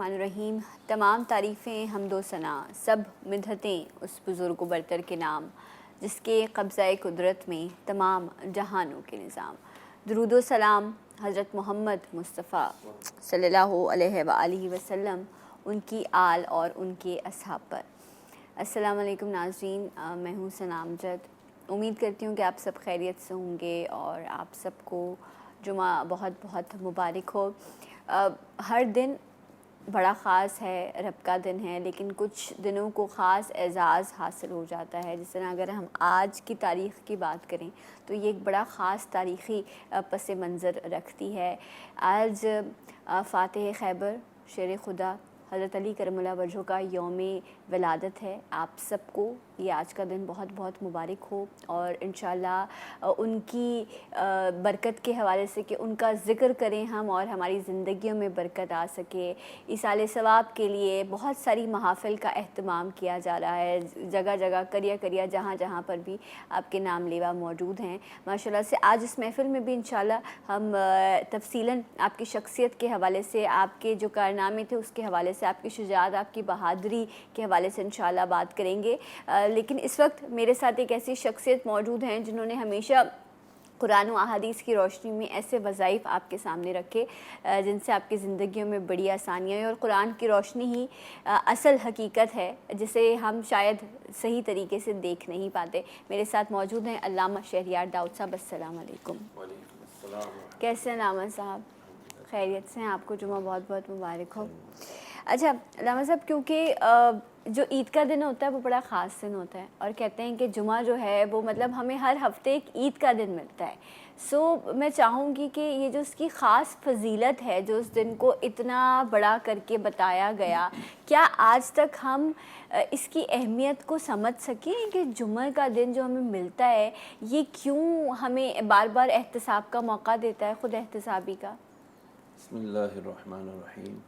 الرحمن الرحیم۔ تمام تعریفیں حمد و ثنا سب مدحتیں اس بزرگ و برتر کے نام، جس کے قبضہ قدرت میں تمام جہانوں کے نظام۔ درود و سلام حضرت محمد مصطفیٰ صلی اللہ علیہ وآلہ وسلم، ان کی آل اور ان کے اصحاب پر۔ السلام علیکم ناظرین، میں ہوں ثنا امجد۔ امید کرتی ہوں کہ آپ سب خیریت سے ہوں گے اور آپ سب کو جمعہ بہت بہت مبارک ہو۔ ہر دن بڑا خاص ہے، رب کا دن ہے، لیکن کچھ دنوں کو خاص اعزاز حاصل ہو جاتا ہے۔ جس طرح اگر ہم آج کی تاریخ کی بات کریں تو یہ ایک بڑا خاص تاریخی پس منظر رکھتی ہے۔ آج فاتح خیبر شیر خدا حضرت علی کرم اللہ وجہہ کا یوم ولادت ہے۔ آپ سب کو یہ آج کا دن بہت بہت مبارک ہو، اور انشاءاللہ ان کی برکت کے حوالے سے کہ ان کا ذکر کریں ہم اور ہماری زندگیوں میں برکت آ سکے، ایصال ثواب کے لیے بہت ساری محافل کا اہتمام کیا جا رہا ہے۔ جگہ جگہ کریا جہاں جہاں پر بھی آپ کے نام لیوا موجود ہیں ماشاءاللہ سے۔ آج اس محفل میں بھی انشاءاللہ ہم تفصیلاً آپ کی شخصیت کے حوالے سے، آپ کے جو کارنامے تھے اس کے حوالے سے، آپ کی شجاعت، آپ کی بہادری کے حوالے سے انشاءاللہ بات کریں گے۔ لیکن اس وقت میرے ساتھ ایک ایسی شخصیت موجود ہیں جنہوں نے ہمیشہ قرآن و احادیث کی روشنی میں ایسے وظائف آپ کے سامنے رکھے جن سے آپ کی زندگیوں میں بڑی آسانیاں ہیں، اور قرآن کی روشنی ہی اصل حقیقت ہے جسے ہم شاید صحیح طریقے سے دیکھ نہیں پاتے۔ میرے ساتھ موجود ہیں علامہ شہریار داؤد صاحب۔ السلام علیکم۔ وعلیکم السلام۔ کیسے ہیں علامہ صاحب؟ خیریت سے ہیں؟ آپ کو جمعہ بہت بہت مبارک ہو۔ اچھا علامہ صاحب، کیونکہ جو عید کا دن ہوتا ہے وہ بڑا خاص دن ہوتا ہے، اور کہتے ہیں کہ جمعہ جو ہے وہ مطلب ہمیں ہر ہفتے ایک عید کا دن ملتا ہے۔ میں چاہوں گی کہ یہ جو اس کی خاص فضیلت ہے، جو اس دن کو اتنا بڑا کر کے بتایا گیا، کیا آج تک ہم اس کی اہمیت کو سمجھ سکیں کہ جمعہ کا دن جو ہمیں ملتا ہے یہ کیوں ہمیں بار بار احتساب کا موقع دیتا ہے، خود احتسابی کا؟ بسم اللہ الرحمن الرحیم۔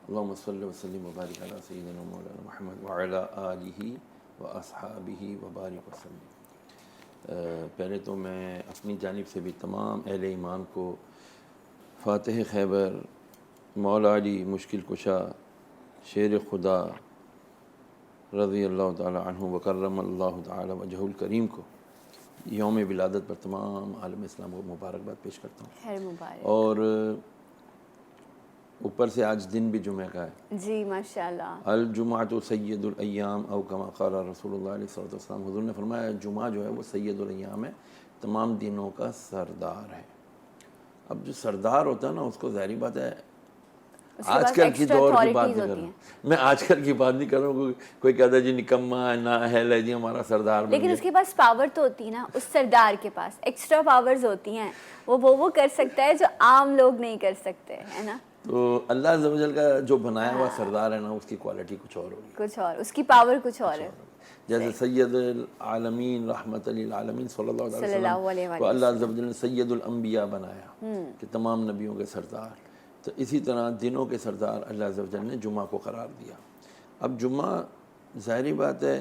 اللہم صلی وسلم وبارک علی سیدنا مولانا محمد وعلی آلہ و اصحابہ وبارک وسلم۔ پہلے تو میں اپنی جانب سے بھی تمام اہل ایمان کو فاتح خیبر، مولا علی مشکل کشا، شیر خدا رضی اللہ تعالی عنہ وکرم اللہ تعالی وجہہ الکریم کو یوم ولادت پر تمام عالم اسلام کو مبارکباد پیش کرتا ہوں۔ خیر مبارک۔ اور اوپر سے آج دن بھی جمعہ کا ہے۔ جی ماشاءاللہ۔ الجمعۃ سید الایام او کما قال رسول اللہ علیہ الصلوۃ والسلام، حضور نے فرمایا جمعہ جو ہے وہ سید الایام ہے، تمام دنوں کا سردار ہے۔ اب جو سردار ہوتا ہے نا، اس کو ظاہری بات ہے آج کل کی دور کی بات نہیں کر رہا ہوں میں، آج کل کی بات نہیں کر رہا ہوں۔ کوئی کہتا ہے جی نکما ہے، نااہل ہے، جی ہمارا سردار بن گیا۔ لیکن اس کے پاس پاور تو ہوتی ہے نا، اس سردار کے پاس ایکسٹرا پاورز ہوتی ہیں، وہ کر سکتا ہے جو عام لوگ نہیں کر سکتے، ہے نا۔ تو اللہ عز و جل کا جو بنایا ہوا سردار ہے نا، اس کی کوالٹی کچھ اور ہوگی، کچھ اور، اس کی پاور کچھ اور ہے۔ جیسے سید العالمین رحمت للعالمین صلی اللہ علیہ وسلم کو اللہ عز و جل نے سید الانبیاء بنایا کہ تمام نبیوں کے سردار، تو اسی طرح دنوں کے سردار اللہ عز و جل نے جمعہ کو قرار دیا۔ اب جمعہ ظاہری بات ہے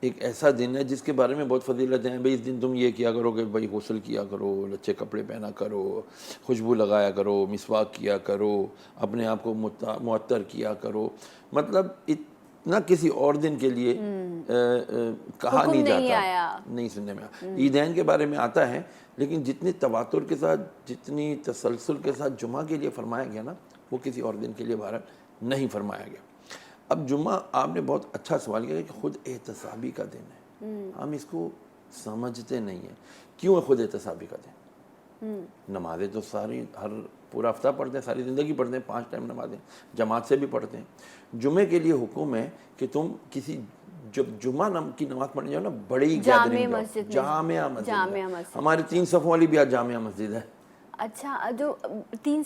ایک ایسا دن ہے جس کے بارے میں بہت فضیلتیں ہیں۔ بھئی اس دن تم یہ کیا کرو کہ بھئی غسل کیا کرو، اچھے کپڑے پہنا کرو، خوشبو لگایا کرو، مسواک کیا کرو، اپنے آپ کو معطر کیا کرو۔ مطلب اتنا کسی اور دن کے لیے کہا نہیں جاتا، نہیں سننے میں آیا۔ عیدین کے بارے میں آتا ہے، لیکن جتنی تواتر کے ساتھ، جتنی تسلسل کے ساتھ جمعہ کے لیے فرمایا گیا نا، وہ کسی اور دن کے لیے بہرحال نہیں فرمایا گیا۔ اب جمعہ آپ نے بہت اچھا سوال کیا کہ خود احتسابی کا دن ہے، ہم اس کو سمجھتے نہیں ہیں۔ کیوں ہے خود احتسابی کا دن؟ نمازیں تو ساری پورا ہفتہ پڑھتے ہیں، ساری زندگی پڑھتے ہیں، 5 ٹائم نمازیں جماعت سے بھی پڑھتے ہیں۔ جمعے کے لیے حکم ہے کہ تم کسی جب جمعہ کی نماز پڑھنے جاؤ نا، بڑی گیدرنگ جاؤ، جامعہ مسجد۔ ہماری 3 صفوں والی بھی آج جامعہ مسجد ہے۔ اچھا، جو 3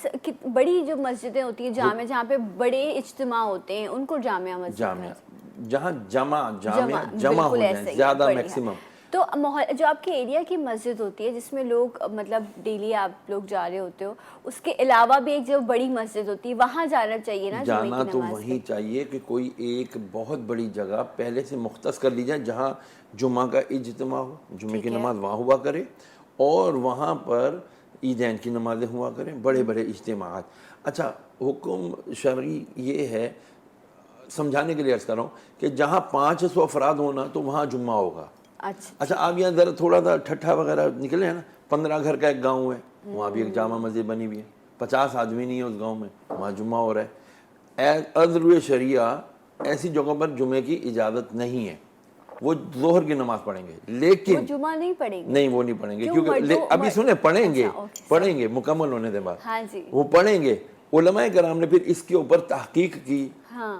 بڑی جو مسجدیں ہوتی ہیں جامع، جہاں پہ بڑے اجتماع ہوتے ہیں، ان کو جامعہ مسجد، جہاں جمع ہو جائیں زیادہ میکسیمم۔ تو جو آپ کے ایریا کی مسجد ہوتی ہے جس میں لوگ مطلب ڈیلی آپ لوگ جا رہے ہوتے ہو، اس کے علاوہ بھی ایک جو بڑی مسجد ہوتی ہے وہاں جانا چاہیے نا؟ جانا تو وہیں چاہیے کہ کوئی ایک بہت بڑی جگہ پہلے سے مختص کر لی جائے جہاں جمعہ کا اجتماع ہو، جمعے کی نماز وہاں ہوا کرے، اور وہاں پر عیدین کی نمازیں ہوا کریں، بڑے بڑے اجتماعات۔ اچھا حکم شرعی یہ ہے, سمجھانے کے لیے عرض کر رہا ہوں کہ جہاں 500 افراد ہونا تو وہاں جمعہ ہوگا. اچھا آپ یہاں ذرا تھوڑا سا ٹھٹھا وغیرہ نکلے ہیں نا, 15 گھر کا ایک گاؤں ہے, وہاں بھی ایک جامع مسجد بنی ہوئی ہے, 50 آدمی نہیں ہے اس گاؤں میں, وہاں جمعہ ہو رہا ہے. عذر شریعہ ایسی جگہوں پر جمعے کی اجازت نہیں ہے, وہ ظہر کی نماز پڑھیں گے لیکن جمعہ نہیں پڑھیں گے. نہیں وہ نہیں پڑھیں گے, کیونکہ ابھی سنیں پڑھیں گے مکمل ہونے کے بعد وہ پڑھیں گے. علماء کرام نے پھر اس کے اوپر تحقیق کی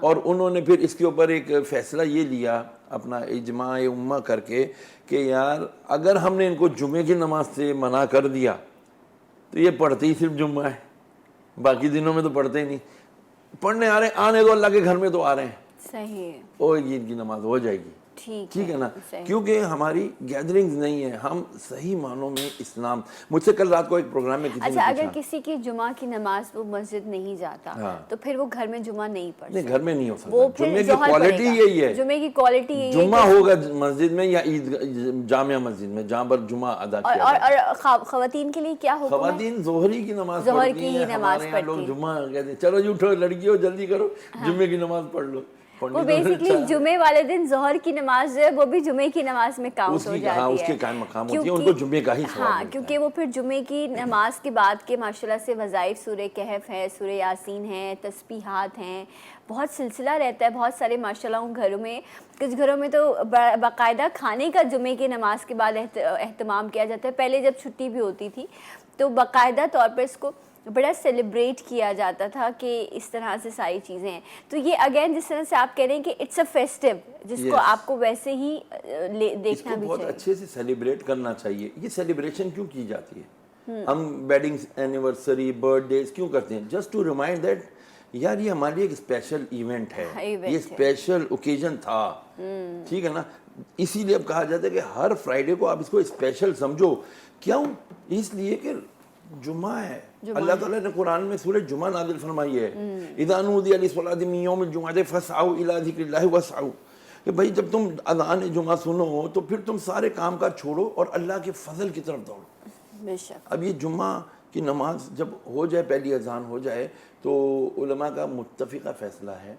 اور انہوں نے پھر اس کے اوپر ایک فیصلہ یہ لیا اپنا اجماع امہ کر کے کہ یار اگر ہم نے ان کو جمعے کی نماز سے منع کر دیا تو یہ پڑھتے ہی صرف جمعہ ہے, باقی دنوں میں تو پڑھتے ہی نہیں. پڑھنے آ رہے ہیں, آنے دو, اللہ کے گھر میں تو آ رہے ہیں, صحیح, اور عید کی نماز ہو جائے گی. ٹھیک ہے نا, کیونکہ ہماری گیدرنگز نہیں ہے, ہم صحیح معنوں میں اسلام. مجھ سے کل رات کو ایک پروگرام میں کسی نے اگر کسی کی جمعہ کی نماز وہ مسجد نہیں جاتا تو پھر وہ گھر میں جمعہ نہیں پڑھ سکتا. نہیں گھر میں نہیں ہو سکتا, جمعے کی کوالٹی یہی ہے, جمعے کی کوالٹی یہی ہے, جمعہ ہوگا مسجد میں یا عید جامع مسجد میں جہاں پر جمعہ ادا کیا جائے. اور خواتین کے لیے کیا حکم ہے؟ خواتین ظہری کی نماز پڑھتی ہیں, ہمارے یہاں لوگ جمعہ کہتے ہیں چلو جی اٹھو لڑکیوں جلدی کرو جمعے کی نماز پڑھ لو. وہ بیسیکلی جمعے والے دن ظہر کی نماز جو ہے وہ بھی جمعے کی نماز میں کاؤنٹ ہو جاتی ہے. اس کے قائم مقام ہوتی ہے, ان کو جمعے کا ہی ثواب ملتا ہے. کیونکہ وہ پھر جمعے کی نماز کے بعد کے ماشاءاللہ سے وظائف سورہ کہف ہے, سورہ یاسین ہے, تسبیحات ہیں, بہت سلسلہ رہتا ہے. بہت سارے ماشاءاللہ ان گھروں میں, کچھ گھروں میں تو باقاعدہ کھانے کا جمعے کی نماز کے بعد اہتمام کیا جاتا ہے. پہلے جب چھٹی بھی ہوتی تھی تو باقاعدہ طور پر اس کو بڑا سیلیبریٹ کیا جاتا تھا کہ اس طرح سے ساری چیزیں ہیں. تو یہ اگین جس طرح سے آپ کہہ رہے ہیں کہ اٹس اے فیسٹیو, جس کو آپ کو ویسے ہی دیکھنا بھی بہت اچھے سے سیلیبریٹ کرنا چاہیے. یہ سیلیبریشن کیوں کی جاتی ہے؟ ہم ویڈنگ اینیورسری برتھ ڈیز کیوں کرتے ہیں؟ جسٹ ٹو ریمائنڈ دیٹ یار یہ ہمارے لیے ایک اسپیشل ایونٹ ہے, یہ اسپیشل اوکیزن تھا. ٹھیک ہے نا, اسی لیے اب کہا جاتا ہے کہ ہر فرائیڈے کو آپ اس کو اسپیشل سمجھو. کیوں؟ اس لیے کہ جمعہ ہے. اللہ تعالیٰ نے قرآن میں سورہ جمعہ نازل فرمائی ہے, اذا نودی للصلاۃ من یوم الجمعۃ فاسعوا الی ذکر اللہ واسعوا, کہ بھائی جب تم اذان جمعہ سنو تو پھر تم سارے کام کاج چھوڑو اور اللہ کے فضل کی طرف دوڑو. بے شک. اب یہ جمعہ کی نماز جب ہو جائے, پہلی اذان ہو جائے, تو علماء کا متفقہ فیصلہ ہے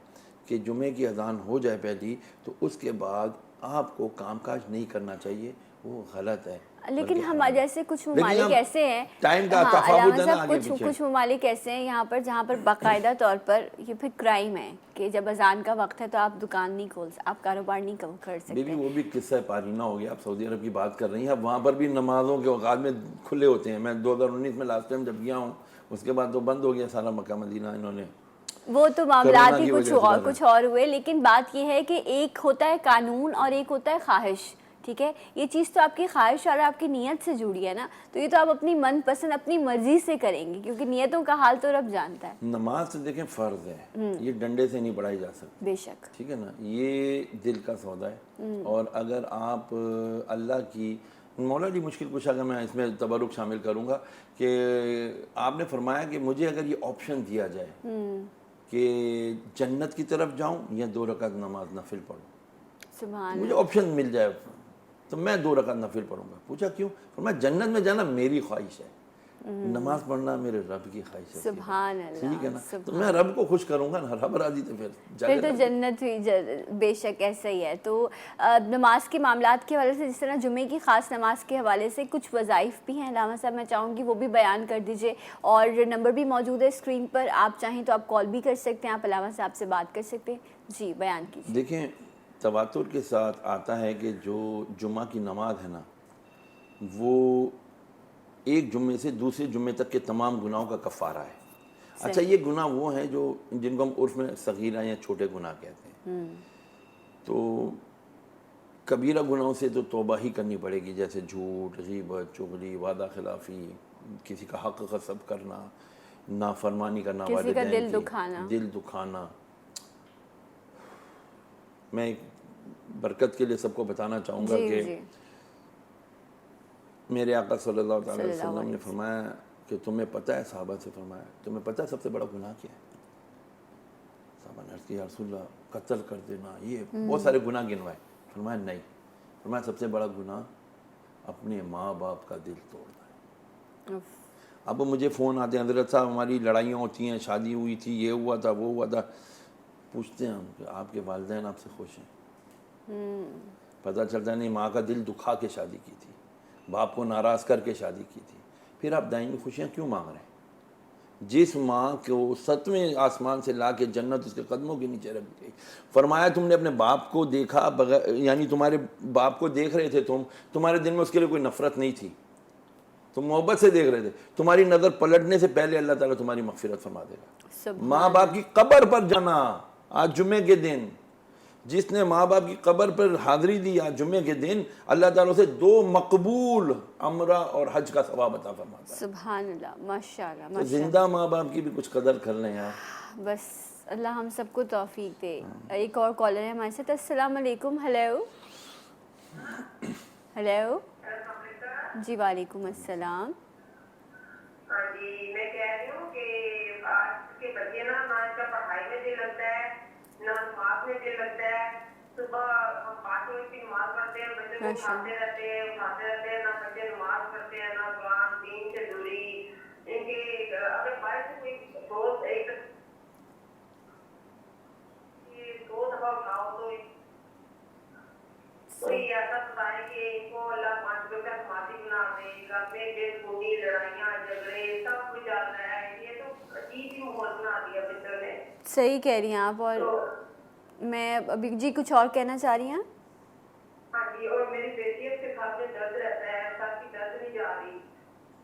کہ جمعے کی اذان ہو جائے پہلی تو اس کے بعد آپ کو کام کاج نہیں کرنا چاہیے, وہ غلط ہے. لیکن ہم جیسے کچھ ممالک ایسے ہیں, کچھ ممالک ایسے ہیں یہاں پر جہاں پر باقاعدہ طور پر یہ پھر کرائم ہے کہ جب اذان کا وقت ہے تو آپ دکان نہیں کھول سکتے, آپ کاروبار نہیں کر سکتے. وہ بھی قصہ پارینہ ہو گیا. آپ سعودی عرب کی بات کر رہی ہیں, اب وہاں پر بھی نمازوں کے اوقات میں کھلے ہوتے ہیں. میں 2019 میں لاسٹ ٹائم جب گیا ہوں, اس کے بعد تو بند ہو گیا سارا مکہ مدینہ. انہوں نے وہ تو معاملات ہی کچھ اور ہوئے. لیکن بات یہ ہے کہ ایک ہوتا ہے قانون اور ایک ہوتا ہے خواہش. ٹھیک ہے, یہ چیز تو آپ کی خواہش اور آپ کی نیت سے جڑی ہے نا, تو یہ تو آپ اپنی من پسند اپنی مرضی سے کریں گے, کیونکہ نیتوں کا حال تو رب جانتا ہے. نماز سے دیکھیں فرض ہے, یہ ڈنڈے سے نہیں پڑھائی جا سکتی. بے شک. ٹھیک ہے نا, یہ دل کا سودا ہے. اور اگر آپ اللہ کی, مولا جی مشکل کشا کا میں اس میں تبرک شامل کروں گا کہ آپ نے فرمایا کہ مجھے اگر یہ آپشن دیا جائے کہ جنت کی طرف جاؤں یا 2 رکعت نماز نفل پڑھوں, سبحان, مجھے آپشن مل جائے تو میں 2 رکعت نفل پڑھوں گا. پوچھا کیوں؟ فرمایا جنت میں جانا میری خواہش ہے, نماز پڑھنا میرے رب کی خواہش ہے. سبحان اللہ. ٹھیک ہے نا, تو میں رب کو خوش کروں گا نا, رب راضی تو پھر تو جنت ہوئی. بے شک ایسا ہی ہے. تو نماز کے معاملات کے حوالے سے جس طرح جمعے کی خاص نماز کے حوالے سے کچھ وظائف بھی ہیں علامہ صاحب, میں چاہوں گی وہ بھی بیان کر دیجئے, اور نمبر بھی موجود ہے اسکرین پر, آپ چاہیں تو آپ کال بھی کر سکتے ہیں, آپ علامہ صاحب سے بات کر سکتے ہیں. جی بیان کیجیے. دیکھیں تواتر کے ساتھ آتا ہے کہ جو جمعہ کی نماز ہے نا, وہ ایک جمعے سے دوسرے جمعے تک کے تمام گناہوں کا کفارہ ہے. اچھا یہ گناہ وہ ہیں جو جن کو ہم عرف میں صغیرہ یا چھوٹے گناہ کہتے ہیں. تو کبیرہ گناہوں سے تو توبہ ہی کرنی پڑے گی, جیسے جھوٹ, غیبت, چغلی, وعدہ خلافی, کسی کا حق غصب کرنا, نافرمانی کرنا, کسی کا دل دکھانا. میں ایک برکت کے لیے سب کو بتانا چاہوں گا کہ میرے آقا صلی اللہ تعالی وسلم نے فرمایا کہ تمہیں پتہ ہے, صحابہ سے فرمایا تمہیں پتہ ہے سب سے بڑا گناہ کیا ہے؟ صحابہ نے عرض کیا یا رسول اللہ قتل کر دینا, یہ بہت سارے گناہ گنوائے. فرمایا نہیں, فرمایا سب سے بڑا گناہ اپنے ماں باپ کا دل توڑنا ہے. اب مجھے فون آتے ہیں حضرت صاحب ہماری لڑائیاں ہوتی ہیں, شادی ہوئی تھی, یہ ہوا تھا, وہ ہوا تھا. پوچھتے ہیں ہم کہ آپ کے والدین آپ سے خوش ہیں؟ پتہ چلتا ہے نہیں, ماں کا دل دکھا کے شادی کی تھی, باپ کو ناراض کر کے شادی کی تھی. پھر آپ دائمی خوشیاں کیوں مانگ رہے ہیں؟ جس ماں کو 7ویں آسمان سے لا کے جنت اس کے قدموں کے نیچے رکھ گئی, فرمایا تم نے اپنے باپ کو دیکھا بغیر, یعنی تمہارے باپ کو دیکھ رہے تھے تمہارے دل میں اس کے لیے کوئی نفرت نہیں تھی, تم محبت سے دیکھ رہے تھے, تمہاری نظر پلٹنے سے پہلے اللہ تعالیٰ تمہاری مغفرت فرما دے گا. ماں باپ کی قبر پر جانا آج جمعے کے دن, جس نے ماں باپ کی قبر پر حاضری دی آج جمعے کے دن, اللہ تعالیٰ سے 2 مقبول عمرہ اور حج کا ثواب عطا فرماتا ہے. سبحان اللہ, ماشاءاللہ. تو زندہ ماں باپ کی بھی کچھ قدر کر لیں یار. بس اللہ ہم سب کو توفیق دے. ایک اور کالر ہے ہمارے ساتھ. السلام علیکم. Hello hello. جی وعلیکم السلام. ہاں جی, میں کہہ رہی ہوں کہ آج کے بچے نا ان کا پڑھائی میں دل لگتا ہے, نہ نماز میں دل لگتا ہے. صبح ہم 5 وقت کی نماز پڑھتے ہیں, بچے کو اٹھاتے رہتے ہیں, نہ بچے نماز پڑھتے ہیں, نہ قرآن, دین سے دوری. ان کے اگر بارش سے کوئی دوست ایک 2 دفعہ اٹھاؤ تو کوئی ایسا بتائے کہ ان کو اللہ 5 وقت کا نمازی بنا دے. گھر میں بے سکونی, لڑائیاں, جھگڑے, سب کچھ چل رہا ہے. یہ تو عجیب ہی ماحول بنا دیا بچوں نے. صحیح کہہ رہی ہیں آپ. اور میں ابھی جی کچھ اور کہنا چاہ رہی ہیں؟ ہاں جی, اور میری بیٹی ہے, اس کے ساتھ میں درد رہتا ہے, ساتھ کی درد نہیں جا رہی,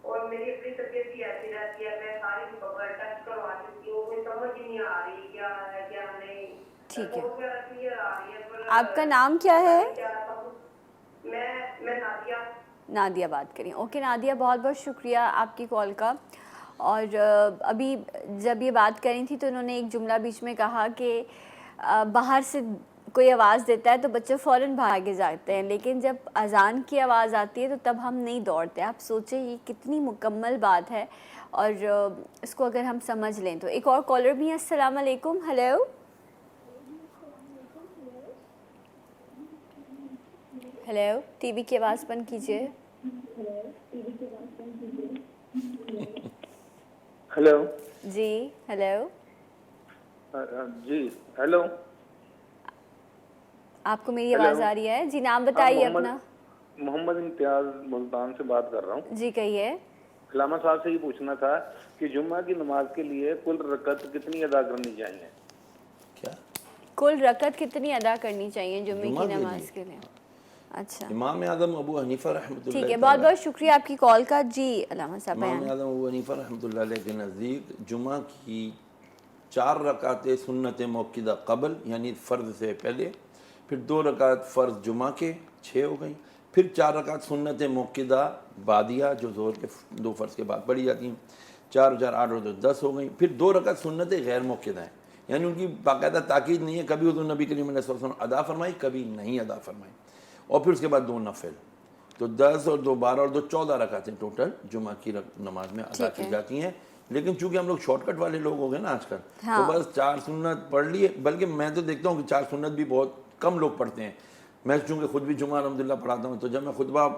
اور میری اپنی طبیعت بھی ایسی رہتی ہے. میں ساری بغیر ٹیسٹ کروا چکی ہوں, کوئی سمجھ ہی نہیں آ رہی کیا ہے کیا نہیں. ٹھیک ہے. کلیئر آ رہی ہے. آپ کا نام کیا ہے؟ میں نادیہ. نادیہ بات کریں. اوکے نادیہ, بہت بہت شکریہ آپ کی کال کا. اور ابھی جب یہ بات کر رہی تھی تو انہوں نے ایک جملہ بیچ میں کہا کہ باہر سے کوئی آواز دیتا ہے تو بچے فوراً بھاگے جاتے ہیں, لیکن جب اذان کی آواز آتی ہے تو تب ہم نہیں دوڑتے. آپ سوچیں یہ کتنی مکمل بات ہے, اور اس کو اگر ہم سمجھ لیں تو. ایک اور کالر بھی ہیں. السلام علیکم. Hello hello. ٹی وی کی آواز بند کیجیے. ہیلو. جی ہیلو. جی ہیلو. آپ کو میری آواز آ رہی ہے؟ جی نام بتائیے اپنا. محمد امتیاز ملتان سے بات کر رہا ہوں. جی کہیے. علامہ صاحب سے یہ پوچھنا تھا کہ جمعہ کی نماز کے لیے کل رکعت کتنی ادا کرنی چاہیے؟ کیا کل رکعت کتنی ادا کرنی چاہیے جمعے کی نماز کے لیے؟ اچھا, امام اعظم ابو حنیفہ رحمۃ اللہ, ٹھیک ہے, بہت بہت شکریہ آپ کی کال کا. جی علامہ صاحب امام بیان. اعظم ابو حنیفہ رحمۃ اللہ علیہ کے نزدیک جمعہ کی 4 رکعتیں سنت موقدہ قبل یعنی فرض سے پہلے, پھر 2 رکعت فرض جمعہ کے 6 ہو گئیں, پھر 4 رکعت سنت موقدہ بعدیہ جو ظہر کے 2 فرض کے بعد پڑھی جاتی ہیں, 4 اور 4 8 اور 10 ہو گئیں. پھر 2 رکعت سنت غیر موقدہ ہیں, یعنی ان کی باقاعدہ تاکید نہیں ہے, کبھی حضور نبی کریم علیہ السلام ادا فرمائی, کبھی نہیں ادا فرمائی. اور پھر اس کے بعد 2 نفل, تو 10 اور 2 12 اور 2 14 رکعتیں ٹوٹل جمعہ کی نماز میں ادا کی جاتی ہیں. لیکن چونکہ ہم لوگ شارٹ کٹ والے لوگ ہو گئے نا آج کل, تو بس 4 سنت پڑھ لیے. بلکہ میں تو دیکھتا ہوں کہ 4 سنت بھی بہت کم لوگ پڑھتے ہیں. میں چونکہ خود بھی جمعہ الحمدللہ پڑھاتا ہوں, تو جب میں خطبہ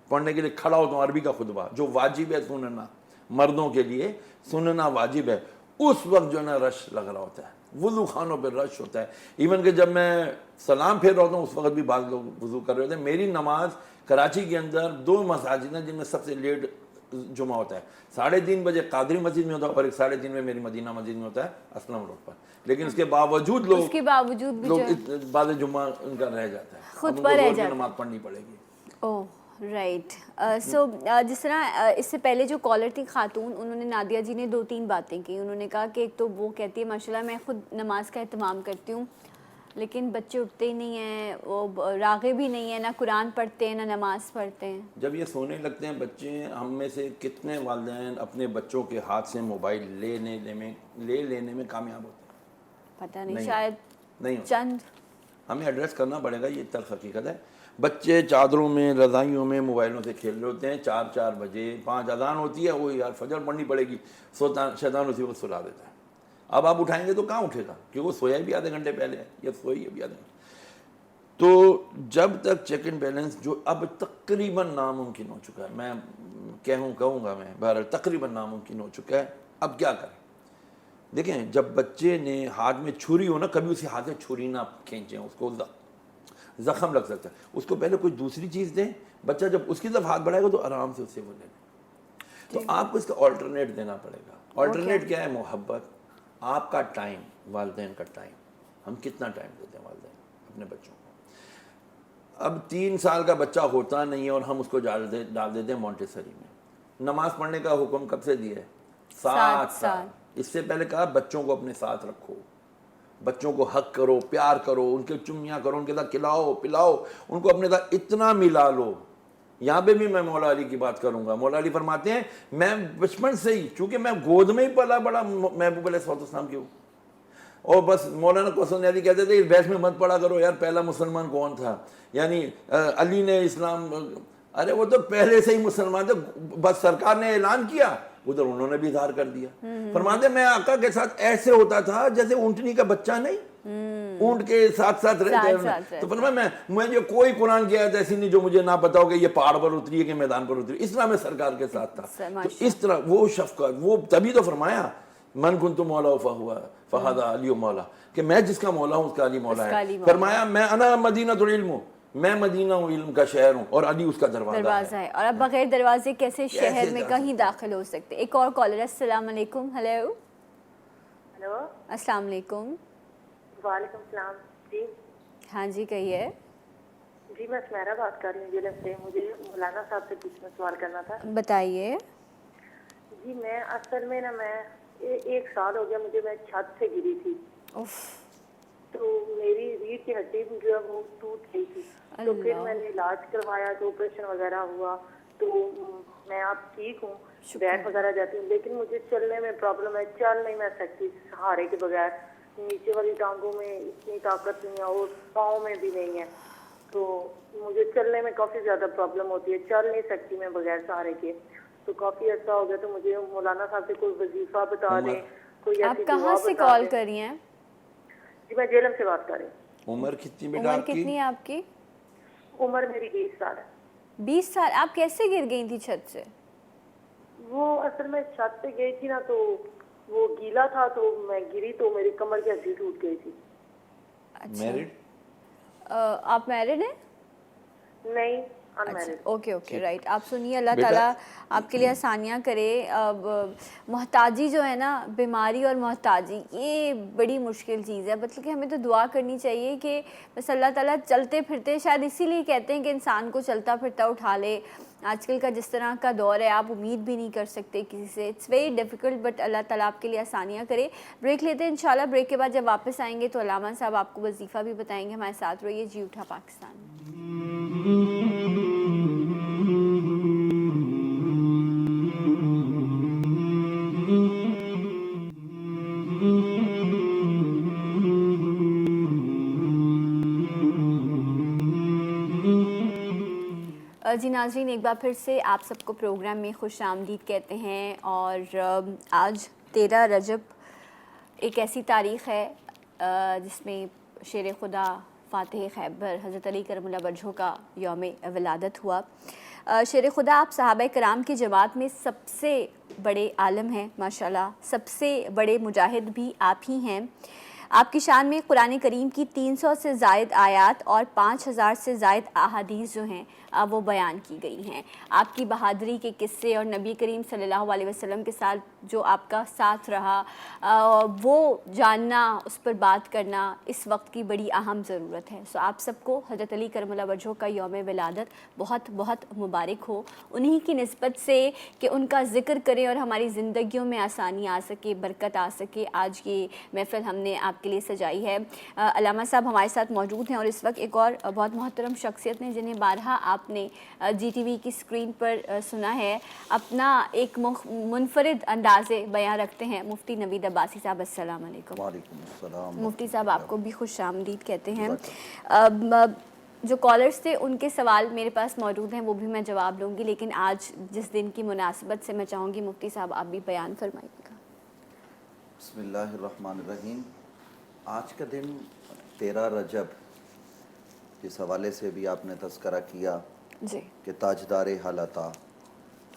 پڑھنے کے لیے کھڑا ہوتا ہوں, عربی کا خطبہ جو واجب ہے سننا, مردوں کے لیے سننا واجب ہے, اس وقت جو ہے نا رش لگ رہا ہوتا ہے, وضو خانوں پہ رش ہوتا ہے. ایون کہ جب میں سلام پھیر رہا ہوتا ہوں اس وقت بھی بعض لوگ وضو کر رہے ہوتے ہیں. میری نماز کراچی کے اندر 2 مساجد ہیں جن میں سب سے لیٹ جمعہ ہوتا ہے. 3:30 بجے قادری مسجد میں ہوتا ہے, اور 3:30 میں میری مدینہ مسجد میں ہوتا ہے اسلم روڈ پر. لیکن اس کے باوجود لوگ بعد جمعہ ان کا رہ جاتا ہے, خود پر رہ جاتا ہے, نماز پڑھنی پڑے گی. اوہ رائٹ. سو جس طرح اس سے پہلے جو کالر تھی خاتون, انہوں نے نادیہ جی نے 2-3 باتیں کی. انہوں نے کہا کہ ایک تو وہ کہتی ہے ماشاءاللہ میں خود نماز کا اہتمام کرتی ہوں, لیکن بچے اٹھتے ہی نہیں ہیں, وہ راغب بھی نہیں ہیں, نہ قرآن پڑھتے ہیں نہ نماز پڑھتے ہیں. جب یہ سونے لگتے ہیں بچے, ہم میں سے کتنے والدین اپنے بچوں کے ہاتھ سے موبائل لے لینے میں کامیاب ہوتے ہیں؟ پتہ نہیں, شاید نہیں چند. ہمیں ایڈریس کرنا پڑے گا, یہ تلخ حقیقت ہے. بچے چادروں میں رضائیوں میں موبائلوں سے کھیل رہے ہوتے ہیں. 4 بجے 5 اذان ہوتی ہے, وہ یار فجر پڑھنی پڑے گی, شیطان اسی وقت سلا دیتا ہے. اب آپ اٹھائیں گے تو کہاں اٹھے گا, کہ وہ سویا بھی آدھے گھنٹے پہلے ہے, یا سوئی ہے بھی آدھے گھنٹے. تو جب تک چیک اینڈ بیلنس جو اب تقریباً ناممکن ہو چکا ہے, میں کہوں گا میں، بہرحال تقریباً ناممکن ہو چکا ہے. اب کیا کریں؟ دیکھیں جب بچے نے ہاتھ میں چھری ہو نا، کبھی اسی ہاتھ میں چھری نہ کھینچیں، اس کو زخم لگ سکتا ہے. اس کو پہلے کوئی دوسری چیز دیں. بچہ جب اس کی طرف ہاتھ بڑھائے گا تو آرام سے اسے وہ لے لیں. تو آپ کو اس کا آلٹرنیٹ دینا پڑے گا. آلٹرنیٹ کیا ہے؟ محبت، آپ کا ٹائم، والدین کا ٹائم. ہم کتنا ٹائم دیتے ہیں والدین اپنے بچوں کو؟ اب 3 سال کا بچہ ہوتا نہیں ہے اور ہم اس کو ڈال دیتے ہیں مونٹیسری میں. نماز پڑھنے کا حکم کب سے دیا ہے؟ 7 سال. اس سے پہلے کہا بچوں کو اپنے ساتھ رکھو، بچوں کو حق کرو، پیار کرو، ان کے چمیاں کرو، ان کے ساتھ کھلاؤ پلاؤ، ان کو اپنے ساتھ اتنا ملا لو. یہاں پہ بھی میں مولا علی کی بات کروں گا. مولا علی فرماتے ہیں میں بچپن سے ہی، چونکہ میں گود میں ہی پلا بڑا محبوب علیہ السلام کی ہوں، اور بس مولانا کوثر علی کہتے تھے بحث میں مت پڑا کرو یار پہلا مسلمان کون تھا، یعنی علی نے اسلام، ارے وہ تو پہلے سے ہی مسلمان تھے، بس سرکار نے اعلان کیا ادھر انہوں نے بھی اظہار کر دیا. فرماتے میں آقا کے ساتھ ایسے ہوتا تھا جیسے اونٹنی کا بچہ نہیں، اونٹ کے ساتھ رہتے ہیں. تو فرمایا مجھے کوئی قرآن کی آیت ایسی نہیں جو مجھے نہ پتا ہو کہ یہ پہاڑ پر اتری ہے کہ میدان پر اتری. اس طرح میں سرکار کے ساتھ تھا. تو اس طرح وہ شفقت، وہ تبھی تو فرمایا من کنت مولا فہذا علی مولا، کہ میں جس کا مولا ہوں اس کا علی مولا ہے. فرمایا میں انا مدینۃ العلم، میں مدینہ ہوں، علم کا شہر ہوں، اور علی اس کا دروازہ ہے. اور اب بغیر دروازے کیسے شہر میں کہیں داخل ہو سکتے؟ ایک اور کالر. السلام علیکم. ہیلو. ہیلو. السلام علیکم. وعلیکم السلام. جی ہاں جی کہیے. جی میں سمیرہ بات کر رہی ہوں جیلم سے. مجھے مولانا صاحب سے پوچھنا سوال کرنا تھا. بتائیے. جی میں اصل میں نا، میں 1 سال ہو گیا مجھے، میں چھت سے گری تھی. تو میری ریڑھ کی ہڈی جو ہے وہ ٹوٹ گئی تھی. تو پھر میں نے علاج کروایا تو آپریشن وغیرہ ہوا. تو میں اب ٹھیک ہوں، بیٹھ وغیرہ جاتی ہوں، لیکن مجھے چلنے میں پرابلم ہے. چل نہیں میں سکتی سہارے کے بغیر. نیچے والی ٹانگوں میں اتنی طاقت نہیں ہے اور پاؤں میں بھی نہیں ہے. تو مجھے چلنے میں کافی زیادہ پرابلم ہوتی ہے، چل نہیں سکتی میں بغیر سہارے کے. تو کافی عرصہ ہو گیا. تو مجھے مولانا صاحب سے کوئی وظیفہ بتا دیں، کوئی آپ ایسی کہاں سے کال کر رہی ہیں؟ جی میں جیلم سے بات کر رہی ہوں. عمر کتنی بیٹا عمر آپ کی؟ کتنی ہے آپ کی؟ عمر میری 20 سال ہے. 20 سال. آپ کیسے گر گئی تھی چھت سے؟ وہ اصل میں چھت پہ گئی تھی نا، تو وہ گیلا تھا تو میں گری تو میری کمر کی ہڈی ٹوٹ گئی تھی. میرڈ؟ آپ میرڈ ہیں؟ نہیں ان میرڈ. Okay right. آپ سنیے، اللہ تعالیٰ آپ کے لیے آسانیاں کرے. محتاجی جو ہے نا، بیماری اور محتاجی یہ بڑی مشکل چیز ہے. بلکہ ہمیں تو دعا کرنی چاہیے کہ بس اللہ تعالیٰ چلتے پھرتے، شاید اسی لیے کہتے ہیں کہ انسان کو چلتا پھرتا اٹھا لے. آج کل کا جس طرح کا دور ہے آپ امید بھی نہیں کر سکتے کسی سے. اٹس ویری ڈیفیکلٹ، بٹ اللہ تعالیٰ آپ کے لیے آسانیاں کرے. بریک لیتے ہیں انشاءاللہ. بریک کے بعد جب واپس آئیں گے تو علامہ صاحب آپ کو وظیفہ بھی بتائیں گے. ہمارے ساتھ رہیے. جی اٹھا پاکستان. جی ناظرین، ایک بار پھر سے آپ سب کو پروگرام میں خوش آمدید کہتے ہیں. اور آج 13 رجب ایک ایسی تاریخ ہے جس میں شیر خدا فاتح خیبر حضرت علی کرم اللہ وجہہ کا یوم ولادت ہوا. شیر خدا آپ صحابہ کرام کی جماعت میں سب سے بڑے عالم ہیں ماشاءاللہ، سب سے بڑے مجاہد بھی آپ ہی ہیں. آپ کی شان میں قرآن کریم کی 300 سے زائد آیات اور 5000 سے زائد احادیث جو ہیں وہ بیان کی گئی ہیں. آپ کی بہادری کے قصے اور نبی کریم صلی اللہ علیہ وسلم کے ساتھ جو آپ کا ساتھ رہا وہ جاننا، اس پر بات کرنا اس وقت کی بڑی اہم ضرورت ہے. سو آپ سب کو حضرت علی کرم اللہ وجہہ کا یوم ولادت بہت بہت مبارک ہو. انہی کی نسبت سے کہ ان کا ذکر کریں اور ہماری زندگیوں میں آسانی آ سکے، برکت آ سکے، آج یہ محفل ہم نے آپ کے لیے سجائی ہے. علامہ صاحب ہمارے ساتھ موجود ہیں اور اس وقت ایک اور بہت محترم شخصیت نے جنہیں بارہا آپ نے جی ٹی وی کی اسکرین پر سنا ہے، اپنا ایک منفرد انداز بیان رکھتے ہیں. مفتی نوید عباسی صاحب، السلام علیکم. وعلیکم السلام. مفتی صاحب آپ کو بھی خوش آمدید کہتے ہیں. جو کالرز تھے ان کے سوال میرے پاس موجود ہیں، وہ بھی میں جواب لوں گی، لیکن آج جس دن کی مناسبت سے میں چاہوں گی مفتی صاحب آپ بھی بیان فرمائیے گا. بسم اللہ الرحمن الرحیم. آج کا دن 13 رجب، جس حوالے سے بھی آپ نے تذکرہ کیا جی کہ تاجدار حالتا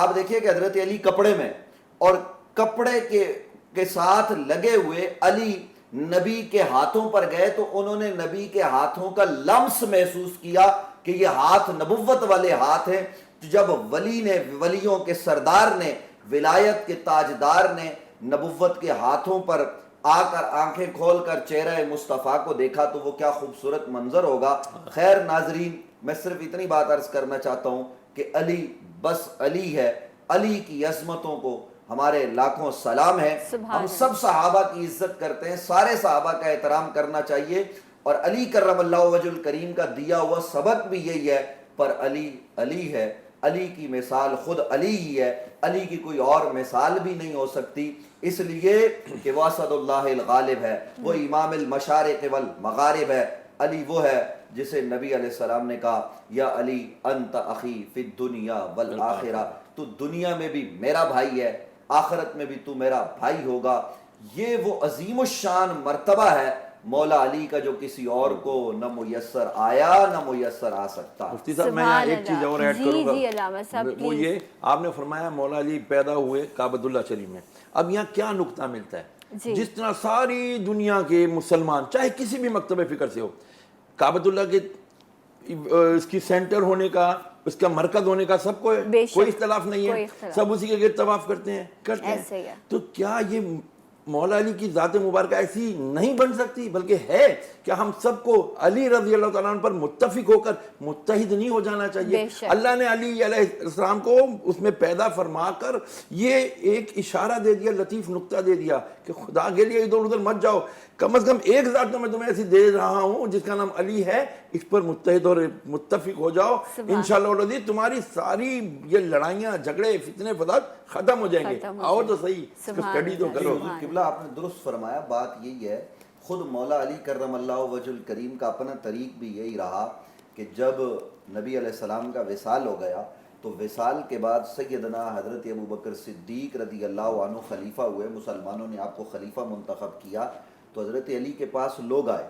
آپ دیکھیے کہ حضرت علی کپڑے میں اور کپڑے کے ساتھ لگے ہوئے علی نبی کے ہاتھوں پر گئے تو انہوں نے نبی کے ہاتھوں کا لمس محسوس کیا کہ یہ ہاتھ نبوت والے ہاتھ ہیں. جب ولی نے، ولیوں کے سردار نے، ولایت کے تاجدار نے نبوت کے ہاتھوں پر آ کر آنکھیں کھول کر چہرہ مصطفیٰ کو دیکھا تو وہ کیا خوبصورت منظر ہوگا. خیر ناظرین، میں صرف اتنی بات عرض کرنا چاہتا ہوں کہ علی بس علی ہے. علی کی عظمتوں کو ہمارے لاکھوں سلام ہے. ہم سب صحابہ کی عزت کرتے ہیں، سارے صحابہ کا احترام کرنا چاہیے، اور علی کرم اللہ وجہ الکریم کا دیا ہوا سبق بھی یہی ہے. پر علی علی ہے، علی کی مثال خود علی ہی ہے، علی کی کوئی اور مثال بھی نہیں ہو سکتی، اس لیے کہ وہ اسد اللہ الغالب ہے، وہ امام المشارق والمغارب ہے. علی وہ ہے جسے نبی علیہ السلام نے کہا یا علی انت اخی فی الدنیا والآخرہ، تو دنیا میں بھی میرا بھائی ہے، آخرت میں بھی تو میرا بھائی ہوگا. یہ وہ عظیم الشان مرتبہ ہے مولا علی کا جو کسی اور کو نہ میسر آیا نہ میسر آ سکتا. مفتی صاحب میں یہاں ایک چیز اور ایڈ کروں گا، وہ یہ آپ نے فرمایا مولا علی پیدا ہوئے کعبۃ اللہ شریف میں. اب یہاں کیا نقطہ ملتا ہے؟ جس طرح ساری دنیا کے مسلمان چاہے کسی بھی مکتب فکر سے ہو، کعبۃ اللہ کے اس کی سینٹر ہونے کا، اس کا مرکز ہونے کا سب کو کوئی اختلاف نہیں ہے، سب اسی کے گرد طواف کرتے ہیں. تو کیا یہ مولا علی کی ذات مبارکہ ایسی نہیں بن سکتی؟ بلکہ ہے کہ ہم سب کو علی رضی اللہ تعالیٰ عنہ پر متفق ہو کر متحد نہیں ہو جانا چاہیے. اللہ نے علی علیہ السلام کو اس میں پیدا فرما کر یہ ایک اشارہ دے دیا، لطیف نقطہ دے دیا کہ خدا کے لیے ادھر ادھر مت جاؤ، کم از کم ایک ذات تو میں تمہیں ایسی دے رہا ہوں جس کا نام علی ہے، اس پر متحد اور متفق ہو جاؤ. انشاءاللہ العزیز تمہاری ساری یہ لڑائیاں، جھگڑے، فتنے فساد ختم ہو جائیں گے. آؤ تو صحیح اسٹڈی تو کرو. قبلہ آپ نے درست فرمایا. بات یہی ہے، خود مولا علی کرم اللہ وجہ الکریم کا اپنا طریق بھی یہی رہا کہ جب نبی علیہ السلام کا وصال ہو گیا تو وصال کے بعد سیدنا حضرت ابوبکر صدیق رضی اللہ عنہ خلیفہ ہوئے. مسلمانوں نے آپ کو خلیفہ منتخب کیا تو حضرت علی کے پاس لوگ آئے،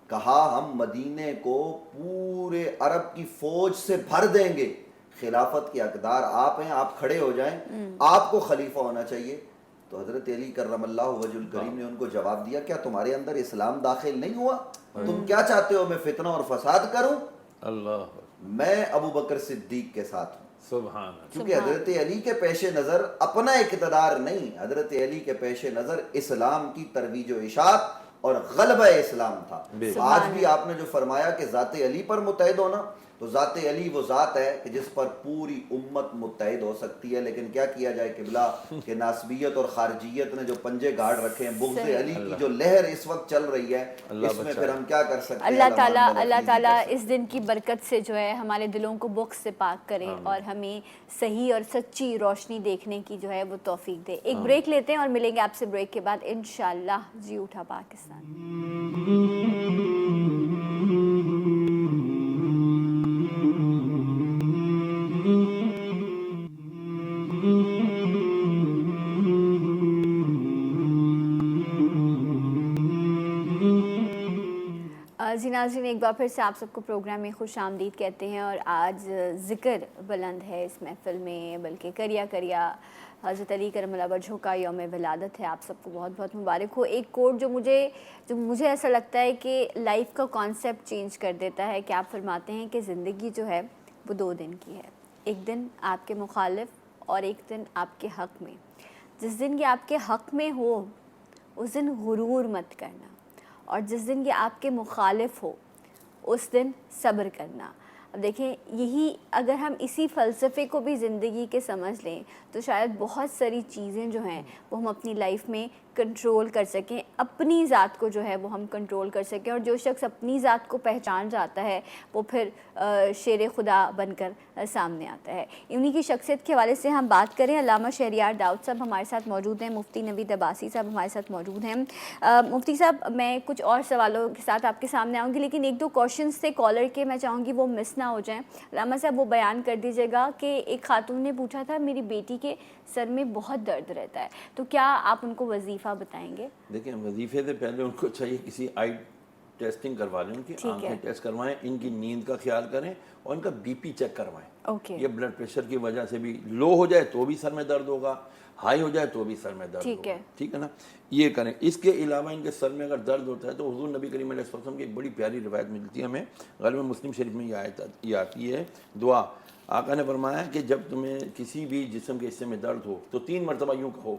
کہا ہم مدینے کو پورے عرب کی فوج سے بھر دیں گے، خلافت کے حقدار آپ ہیں، آپ کھڑے ہو جائیں، آپ کو خلیفہ ہونا چاہیے. تو حضرت علی کرم اللہ وجہ الکریم نے ان کو جواب دیا کیا تمہارے اندر اسلام داخل نہیں ہوا؟ تم کیا چاہتے ہو میں فتنہ اور فساد کروں؟ اللہ، میں ابو بکر صدیق کے ساتھ ہوں. سبحان اللہ. کیونکہ حضرت علی کے پیش نظر اپنا اقتدار نہیں، حضرت علی کے پیش نظر اسلام کی ترویج و اشاعت اور غلبہ اسلام تھا. آج بھی آپ نے جو فرمایا کہ ذات علی پر متحد ہونا، تو ذات علی وہ ذات ہے کہ جس پر پوری امت متحد ہو سکتی ہے. لیکن کیا کیا جائے قبلہ کہ ناسبیت اور خارجیت نے جو پنجے گاڑ رکھے ہیں، بغض علی کی جو لہر اس وقت چل رہی ہے، اس میں پھر ہم کیا کر سکتے ہیں؟ اللہ تعالیٰ اس دن کی برکت سے جو ہے ہمارے دلوں کو بغض سے پاک کرے اور ہمیں صحیح اور سچی روشنی دیکھنے کی جو ہے وہ توفیق دے. ایک بریک لیتے ہیں اور ملیں گے آپ سے بریک کے بعد انشاءاللہ. جی اٹھا پاکستان. جی ناظرین، ایک بار پھر سے آپ سب کو پروگرام میں خوش آمدید کہتے ہیں. اور آج ذکر بلند ہے اس محفل میں، بلکہ کریا کریا حضرت علی کرم اللہ وجہہ کا یوم ولادت ہے. آپ سب کو بہت بہت مبارک ہو. ایک کوٹ جو مجھے ایسا لگتا ہے کہ لائف کا کانسیپٹ چینج کر دیتا ہے کہ آپ فرماتے ہیں کہ زندگی جو ہے وہ 2 دن کی ہے، ایک دن آپ کے مخالف اور ایک دن آپ کے حق میں. جس دن یہ آپ کے حق میں ہو اس دن غرور مت کرنا، اور جس دن یہ آپ کے مخالف ہو اس دن صبر کرنا. اب دیکھیں، یہی اگر ہم اسی فلسفے کو بھی زندگی کے سمجھ لیں تو شاید بہت ساری چیزیں جو ہیں وہ ہم اپنی لائف میں کنٹرول کر سکیں، اپنی ذات کو جو ہے وہ ہم کنٹرول کر سکیں. اور جو شخص اپنی ذات کو پہچان جاتا ہے وہ پھر شیر خدا بن کر سامنے آتا ہے. انہی کی شخصیت کے حوالے سے ہم بات کریں. علامہ شہریار داؤد صاحب ہمارے ساتھ موجود ہیں، مفتی نوید عباسی صاحب ہمارے ساتھ موجود ہیں. مفتی صاحب، میں کچھ اور سوالوں کے ساتھ آپ کے سامنے آؤں گی، لیکن 1-2 کوشچنس تھے کالر کے، میں چاہوں گی وہ مس نہ ہو جائیں. علامہ صاحب وہ بیان کر دیجیے گا کہ ایک خاتون نے پوچھا تھا میری بیٹی کے سر میں بہت درد رہتا ہے، تو کیا آپ ان کو وظیفہ بتائیں گے؟ دیکھیں، وظیفے سے پہلے ان کو چاہیے کسی ٹیسٹنگ کروا لیں، ان کی آنکھیں ٹیسٹ کروائیں، ان کی نیند کا خیال کریں اور ان کا بی پی چیک کروائیں. یہ بلڈ پریشر کی وجہ سے بھی لو ہو جائے تو بھی سر میں درد ہوگا، ہائی ہو جائے تو بھی سر میں درد ہوگا. ٹھیک ہے نا، یہ کریں. اس کے علاوہ ان کے سر میں اگر درد ہوتا ہے تو حضور نبی کریم علیہ السلام کی ایک بڑی پیاری روایت ملتی ہے ہمیں، غالباً مسلم شریف میں یہ آتی ہے دعا. آقا نے فرمایا کہ جب تمہیں کسی بھی جسم کے حصے میں درد ہو تو 3 مرتبہ یوں کہو،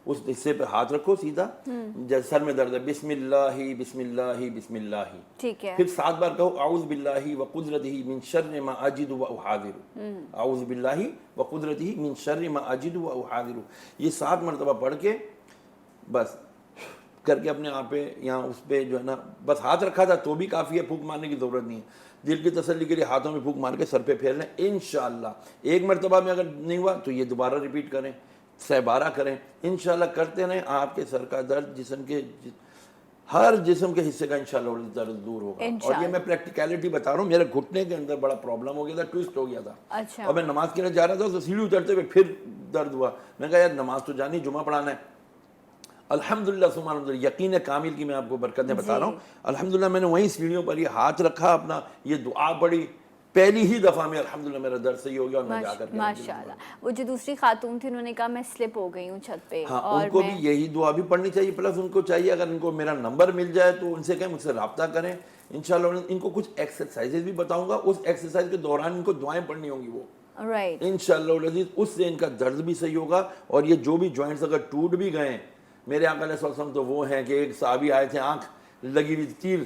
اس حصے پہ ہاتھ رکھو سیدھا، جیسے سر میں درد ہے بسم اللہ بسم اللہ بسم اللہ، پھر 7 بار کہو اعوذ باللہ وقدرتہ من شر ما اجد واحاذر، اعوذ باللہ وقدرتہ من شر ما اجد واحاذر. یہ 7 مرتبہ پڑھ کے بس کر کے اپنے آپ پہ یا اس پہ جو ہے نا بس ہاتھ رکھا تھا تو بھی کافی ہے، پھوک مارنے کی ضرورت نہیں ہے. دل کی تسلی کے لیے ہاتھوں میں پھونک مار کے سر پہ پھیر لیں انشاءاللہ. 1 مرتبہ میں اگر نہیں ہوا تو یہ دوبارہ ریپیٹ کریں، 12 کریں انشاءاللہ. کرتے رہیں، آپ کے سر کا درد جسم کے ہر جسم کے حصے کا انشاءاللہ درد دور ہوگا. اور یہ میں پریکٹیکلٹی بتا رہا ہوں، میرے گھٹنے کے اندر بڑا پرابلم ہو گیا تھا، ٹویسٹ ہو گیا تھا، اور میں نماز کے لیے جا رہا تھا تو سیڑھی اترتے ہوئے پھر درد ہوا. میں کہا یار نماز تو جانی، جمعہ پڑھانا ہے. الحمدللہ ثم الحمدللہ، یقین کامل کی میں آپ کو برکتیں بتا رہا ہوں. الحمدللہ میں نے وہیں سیڑھیوں پر یہ ہاتھ رکھا اپنا، یہ دعا پڑھی، پہلی ہی دفعہ میں الحمدللہ میرا درد صحیح ہو گیا اور میں جا کر کے ماشاءاللہ. وہ جو دوسری خاتون تھی انہوں نے کہا میں سلپ ہو گئی ہوں چھت پہ، ہاں ان کو بھی یہی دعا بھی پڑھنی چاہیے. پلس ان کو چاہیے اگر ان کو میرا نمبر مل جائے تو ان سے کہیں مجھ سے رابطہ کریں انشاءاللہ. ان کو کچھ ایکسرسائزز بھی بتاؤں گا، اس ایکسرسائز کے دوران ان کو دعائیں پڑھنی ہوں گی وہ انشاءاللہ العزیز. اس سے ان کا درد بھی صحیح ہوگا. اور یہ جو بھی جوائنٹس اگر ٹوٹ بھی گئے، میرے آقا علیہ السلام تو وہ ہیں کہ ایک صحابی آئے تھے، آنکھ لگی ہوئی تیر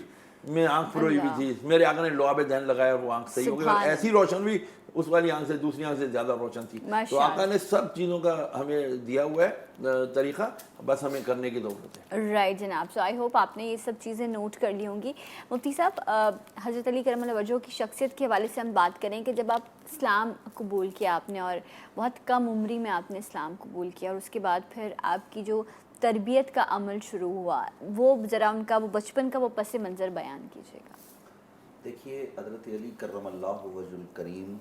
میں آنکھ پھروئی ہوئی تھی، میرے آقا نے لعاب دہن لگایا اور وہ آنکھ صحیح ہو گئی، اور ایسی روشن بھی اس والی آنکھ سے دوسری آنکھ سے زیادہ روشن تھی. تو آقا نے سب چیزوں کا ہمیں دیا ہوا ہے طریقہ، بس ہمیں کرنے کی ضرورت ہے. رائٹ جناب. سو آئی ہوپ آپ نے یہ سب چیزیں نوٹ کر لی ہوں گی. مفتی صاحب، حضرت علی کرم اللہ وجہہ کی شخصیت کے حوالے سے ہم بات کریں کہ جب آپ اسلام قبول کیا آپ نے، اور بہت کم عمری میں آپ نے اسلام قبول کیا، اور اس کے بعد پھر آپ کی جو تربیت کا عمل شروع ہوا، وہ ذرا ان کا وہ بچپن کا وہ پس منظر بیان کیجیے گا. دیکھیے حضرت علی کرم اللہ وجہ الکریم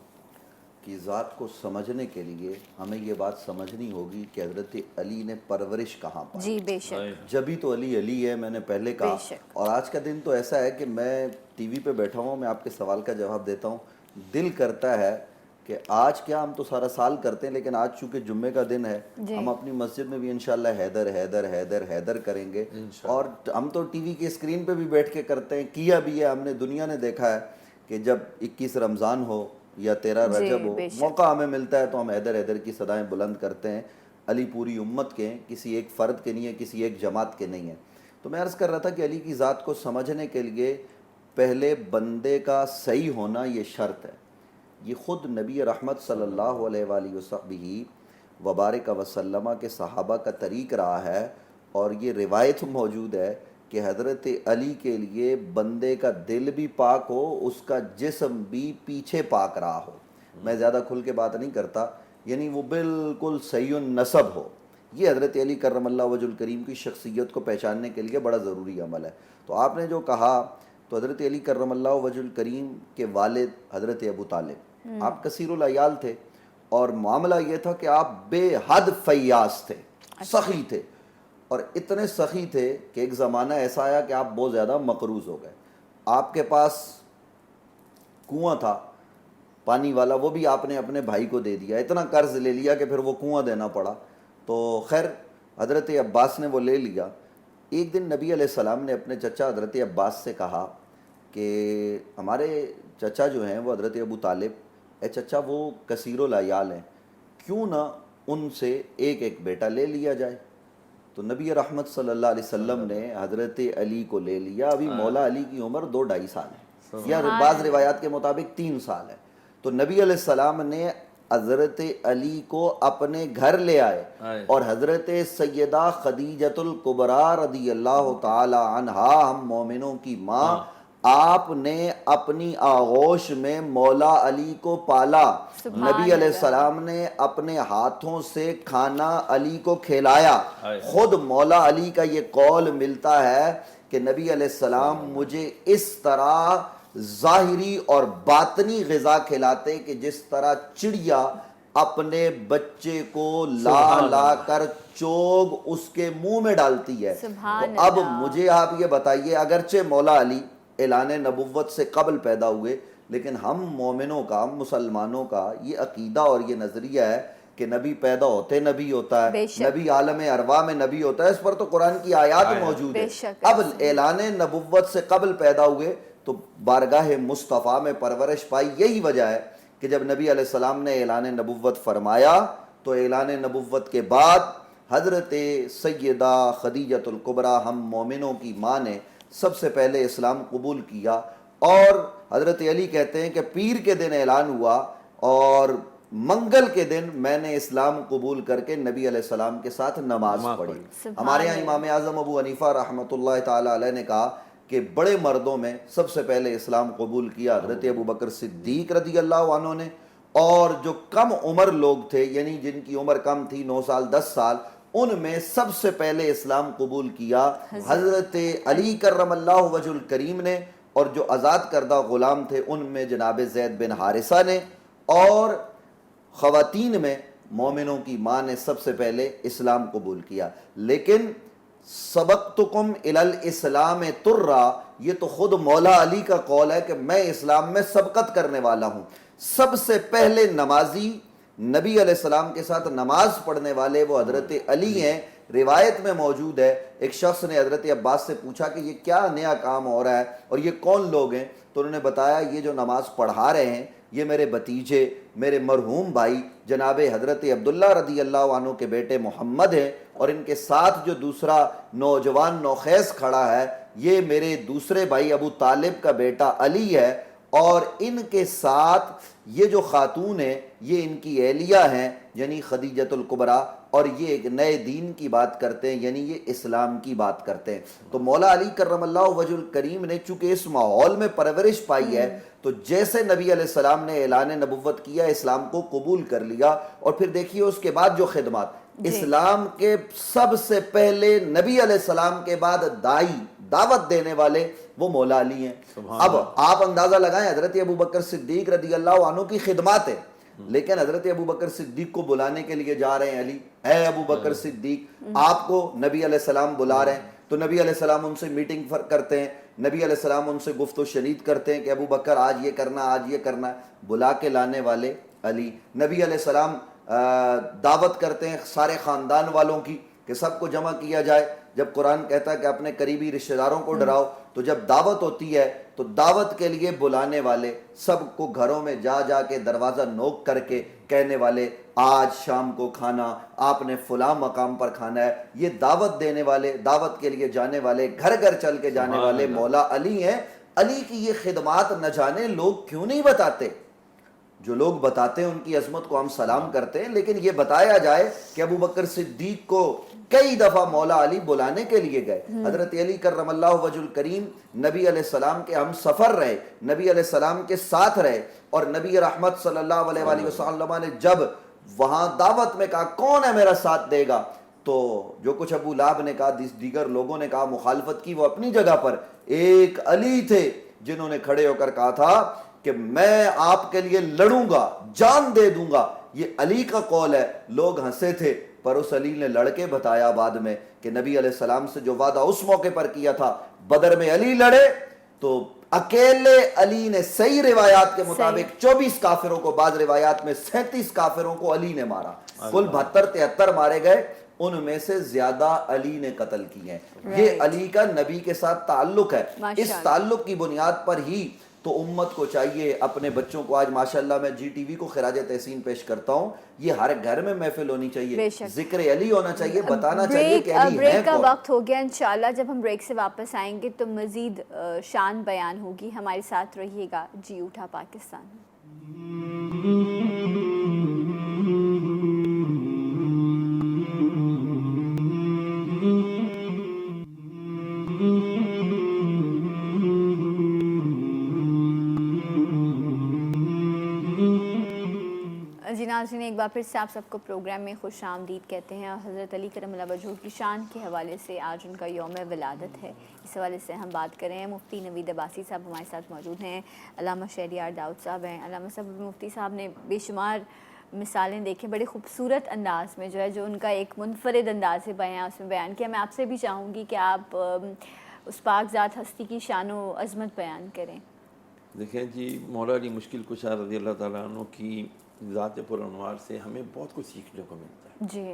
کی ذات کو سمجھنے کے لیے ہمیں یہ بات سمجھنی ہوگی کہ حضرت علی نے پرورش کہاں پائی. جی بے شک. جبھی تو علی علی ہے، میں نے پہلے کہا. اور آج کا دن تو ایسا ہے کہ میں ٹی وی پہ بیٹھا ہوں، میں آپ کے سوال کا جواب دیتا ہوں. دل کرتا ہے کہ آج کیا ہم تو سارا سال کرتے ہیں، لیکن آج چونکہ جمعے کا دن ہے ہم اپنی مسجد میں بھی انشاءاللہ حیدر حیدر حیدر حیدر کریں گے. اور ہم تو ٹی وی کی اسکرین پہ بھی بیٹھ کے کرتے ہیں، کیا بھی ہے. ہم نے دنیا نے دیکھا ہے کہ جب 21 رمضان ہو یا 13 رجب ہو، موقع ہمیں ملتا ہے تو ہم حیدر حیدر کی صدائیں بلند کرتے ہیں. علی پوری امت کے ہیں، کسی ایک فرد کے نہیں ہے، کسی ایک جماعت کے نہیں ہیں. تو میں عرض کر رہا تھا کہ علی کی ذات کو سمجھنے کے لیے پہلے بندے کا صحیح ہونا یہ شرط ہے. یہ خود نبی رحمت صلی اللہ علیہ وآلہ وسلم وبارک وسلم کے صحابہ کا طریق رہا ہے. اور یہ روایت موجود ہے کہ حضرت علی کے لیے بندے کا دل بھی پاک ہو، اس کا جسم بھی پیچھے پاک رہا ہو. میں زیادہ کھل کے بات نہیں کرتا، یعنی وہ بالکل صحیح النسب ہو. یہ حضرت علی کرم اللہ وجہ الکریم کی شخصیت کو پہچاننے کے لیے بڑا ضروری عمل ہے. تو آپ نے جو کہا تو حضرت علی کرم اللہ وجہ الکریم کے والد حضرت ابو طالب، آپ کثیر العیال تھے، اور معاملہ یہ تھا کہ آپ بے حد فیاض تھے، سخی تھے. اور اتنے سخی تھے کہ ایک زمانہ ایسا آیا کہ آپ بہت زیادہ مقروض ہو گئے. آپ کے پاس کنواں تھا پانی والا، وہ بھی آپ نے اپنے بھائی کو دے دیا. اتنا قرض لے لیا کہ پھر وہ کنواں دینا پڑا. تو خیر حضرت عباس نے وہ لے لیا. ایک دن نبی علیہ السلام نے اپنے چچا حضرت عباس سے کہا کہ ہمارے چچا جو ہیں وہ حضرت ابو طالب، اے چچا وہ کثیر العیال ہیں، کیوں نہ ان سے ایک ایک بیٹا لے لیا جائے. تو نبی رحمت صلی اللہ علیہ وسلم نے حضرت علی کو لے لیا. ابھی مولا علی کی عمر 2-2.5 سال ہے، یا بعض روایات کے مطابق 3 سال ہے. تو نبی علیہ السلام نے حضرت علی کو اپنے گھر لے آئے، اور حضرت سیدہ خدیجۃ الکبریٰ رضی اللہ تعالی عنہا، ہم مومنوں کی ماں، آپ نے اپنی آغوش میں مولا علی کو پالا. نبی علیہ السلام نے اپنے ہاتھوں سے کھانا علی کو کھلایا. خود مولا علی کا یہ قول ملتا ہے کہ نبی علیہ السلام مجھے اس طرح ظاہری اور باطنی غذا کھلاتے کہ جس طرح چڑیا اپنے بچے کو لا لا کر چوگ اس کے منہ میں ڈالتی ہے. تو اب مجھے آپ یہ بتائیے، اگرچہ مولا علی اعلان نبوت سے قبل پیدا ہوئے، لیکن ہم مومنوں کا، مسلمانوں کا یہ عقیدہ اور یہ نظریہ ہے کہ نبی پیدا ہوتے نبی ہوتا ہے، نبی عالم ارواح میں نبی ہوتا ہے، اس پر تو قرآن کی آیات موجود ہے۔ اب اعلان نبوت سے قبل پیدا ہوئے تو بارگاہ مصطفیٰ میں پرورش پائی، یہی وجہ ہے کہ جب نبی علیہ السلام نے اعلان نبوت فرمایا تو اعلان نبوت کے بعد حضرت سیدہ خدیجۃ الکبریٰ ہم مومنوں کی ماں نے سب سے پہلے اسلام قبول کیا، اور حضرت علی کہتے ہیں کہ پیر کے دن اعلان ہوا اور منگل کے دن میں نے اسلام قبول کر کے نبی علیہ السلام کے ساتھ نماز پڑھی۔ ہمارے یہاں امام اعظم ابو حنیفہ رحمۃ اللہ تعالی علیہ نے کہا کہ بڑے مردوں میں سب سے پہلے اسلام قبول کیا حضرت ابو بکر صدیق رضی اللہ عنہ نے، اور جو کم عمر لوگ تھے، یعنی جن کی عمر کم تھی 9 سال 10 سال، ان میں سب سے پہلے اسلام قبول کیا حضرت علی کرم اللہ وجہ الکریم نے، اور جو آزاد کردہ غلام تھے ان میں جناب زید بن حارثہ نے، اور خواتین میں مومنوں کی ماں نے سب سے پہلے اسلام قبول کیا۔ لیکن سبقتکم الی الاسلام ترا، یہ تو خود مولا علی کا قول ہے کہ میں اسلام میں سبقت کرنے والا ہوں۔ سب سے پہلے نمازی نبی علیہ السلام کے ساتھ نماز پڑھنے والے وہ حضرت علی ہیں۔ روایت میں موجود ہے، ایک شخص نے حضرت عباس سے پوچھا کہ یہ کیا نیا کام ہو رہا ہے اور یہ کون لوگ ہیں؟ تو انہوں نے بتایا یہ جو نماز پڑھا رہے ہیں یہ میرے بھتیجے، میرے مرحوم بھائی جناب حضرت عبداللہ رضی اللہ عنہ کے بیٹے محمد ہیں، اور ان کے ساتھ جو دوسرا نوجوان نوخیز کھڑا ہے یہ میرے دوسرے بھائی ابو طالب کا بیٹا علی ہے، اور ان کے ساتھ یہ جو خاتون ہیں یہ ان کی اہلیہ ہیں یعنی خدیجۃ الکبریٰ، اور یہ ایک نئے دین کی بات کرتے ہیں، یعنی یہ اسلام کی بات کرتے ہیں۔ تو مولا علی کرم اللہ وجہ الکریم نے چونکہ اس ماحول میں پرورش پائی ہے، تو جیسے نبی علیہ السلام نے اعلان نبوت کیا، اسلام کو قبول کر لیا، اور پھر دیکھیے اس کے بعد جو خدمات، اسلام کے سب سے پہلے نبی علیہ السلام کے بعد دعوت دینے والے وہ مولا علی ہیں۔ اب آپ اندازہ لگائیں، حضرت ابو بکر صدیق رضی اللہ عنہ کی خدمات ہے، لیکن حضرت ابو بکر صدیق کو بلانے کے لیے جا رہے ہیں علی، اے ابو بکر صدیق آپ کو نبی علیہ السلام بلا رہے ہیں، تو نبی علیہ السلام ان سے میٹنگ کرتے ہیں، نبی علیہ السلام ان سے گفت و شنید کرتے ہیں کہ ابو بکر آج یہ کرنا، آج یہ کرنا، بلا کے لانے والے علی۔ نبی علیہ السلام دعوت کرتے ہیں سارے خاندان والوں کی کہ سب کو جمع کیا جائے۔ جب قرآن کہتا ہے کہ اپنے قریبی رشتہ داروں کو ڈراؤ، تو جب دعوت ہوتی ہے تو دعوت کے لیے بلانے والے سب کو گھروں میں جا جا کے دروازہ نوک کر کے کہنے والے آج شام کو کھانا آپ نے فلاں مقام پر کھانا ہے، یہ دعوت دینے والے، دعوت کے لیے جانے والے، گھر گھر چل کے جانے والے مولا علی ہیں۔ علی کی یہ خدمات نہ جانے لوگ کیوں نہیں بتاتے؟ جو لوگ بتاتے ہیں ان کی عظمت کو ہم سلام کرتے ہیں، لیکن یہ بتایا جائے کہ ابو بکر صدیق کو کئی دفعہ مولا علی بلانے کے لیے گئے۔ حضرت علی کرم اللہ وجہ الکریم نبی علیہ السلام کے ہم سفر رہے، نبی علیہ السلام کے ساتھ رہے، اور نبی رحمت صلی اللہ علیہ وآلہ وسلم نے جب وہاں دعوت میں کہا کون ہے میرا ساتھ دے گا، تو جو کچھ ابو لہب نے کہا، دیگر لوگوں نے کہا، مخالفت کی، وہ اپنی جگہ پر، ایک علی تھے جنہوں نے کھڑے ہو کر کہا تھا کہ میں آپ کے لیے لڑوں گا، جان دے دوں گا۔ یہ علی کا قول ہے۔ لوگ ہنسے تھے، پر اس علی نے لڑ کے بتایا بعد میں کہ نبی علیہ السلام سے جو وعدہ اس موقع پر کیا تھا، بدر میں علی لڑے تو اکیلے علی نے، صحیح روایات کے مطابق 24 کافروں کو، بعض روایات میں 37 کافروں کو علی نے مارا، کل 72-73 مارے گئے، ان میں سے زیادہ علی نے قتل کیے ہیں۔ یہ علی کا نبی کے ساتھ تعلق ہے۔ اس تعلق کی بنیاد پر ہی تو امت کو چاہیے اپنے بچوں کو، آج ماشاءاللہ میں جی ٹی وی کو خراج تحسین پیش کرتا ہوں، یہ ہر گھر میں محفل ہونی چاہیے، ذکر علی ہونا چاہیے، بتانا چاہیے کہ علی ہے بریک کا کون۔ وقت ہو گیا، انشاءاللہ جب ہم بریک سے واپس آئیں گے تو مزید شان بیان ہوگی، ہمارے ساتھ رہیے گا۔ جی اٹھا پاکستان۔ جی ناظرین، ایک بار پھر سے آپ سب کو پروگرام میں خوش آمدید کہتے ہیں، اور حضرت علی کرم اللہ وجہہ کی شان کے حوالے سے آج ان کا یوم ولادت ہے، اس حوالے سے ہم بات کریں۔ مفتی نوید عباسی صاحب ہمارے ساتھ موجود ہیں، علامہ شہریار داؤد صاحب ہیں، علامہ صاحب مفتی صاحب نے بے شمار مثالیں دیکھیں، بڑے خوبصورت انداز میں جو ہے، جو ان کا ایک منفرد انداز سے بیان اس میں بیان کیا۔ میں آپ سے بھی چاہوں گی کہ آپ اس پاک ذات ہستی کی شان و عظمت بیان کریں۔ دیکھیں جی، مولا علی مشکل کشا رضی اللہ تعالیٰ عنہ کی ذات پر انوار سے ہمیں بہت کچھ سیکھنے کو ملتا ہے۔ جی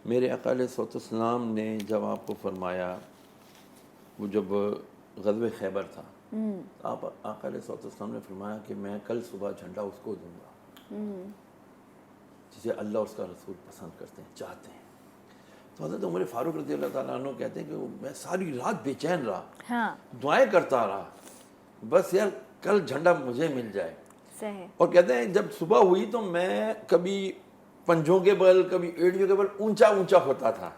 میرے آقا علیہ الصلوۃ والسلام نے جب آپ کو فرمایا، وہ جب غزوہ خیبر تھا، آپ آقا علیہ الصلوۃ والسلام نے فرمایا کہ میں کل صبح جھنڈا اس کو دوں گا جسے اللہ اور اس کا رسول پسند کرتے ہیں، چاہتے ہیں۔ تو حضرت عمر فاروق رضی اللہ تعالیٰ عنہ کہتے ہیں کہ میں ساری رات بے چین رہا، ہاں دعائیں کرتا رہا، بس یار کل جھنڈا مجھے مل جائے۔ صحیح۔ اور کہتے ہیں جب صبح ہوئی تو میں کبھی پنجوں کے بل، کبھی ایڑیوں کے بل اونچا اونچا ہوتا تھا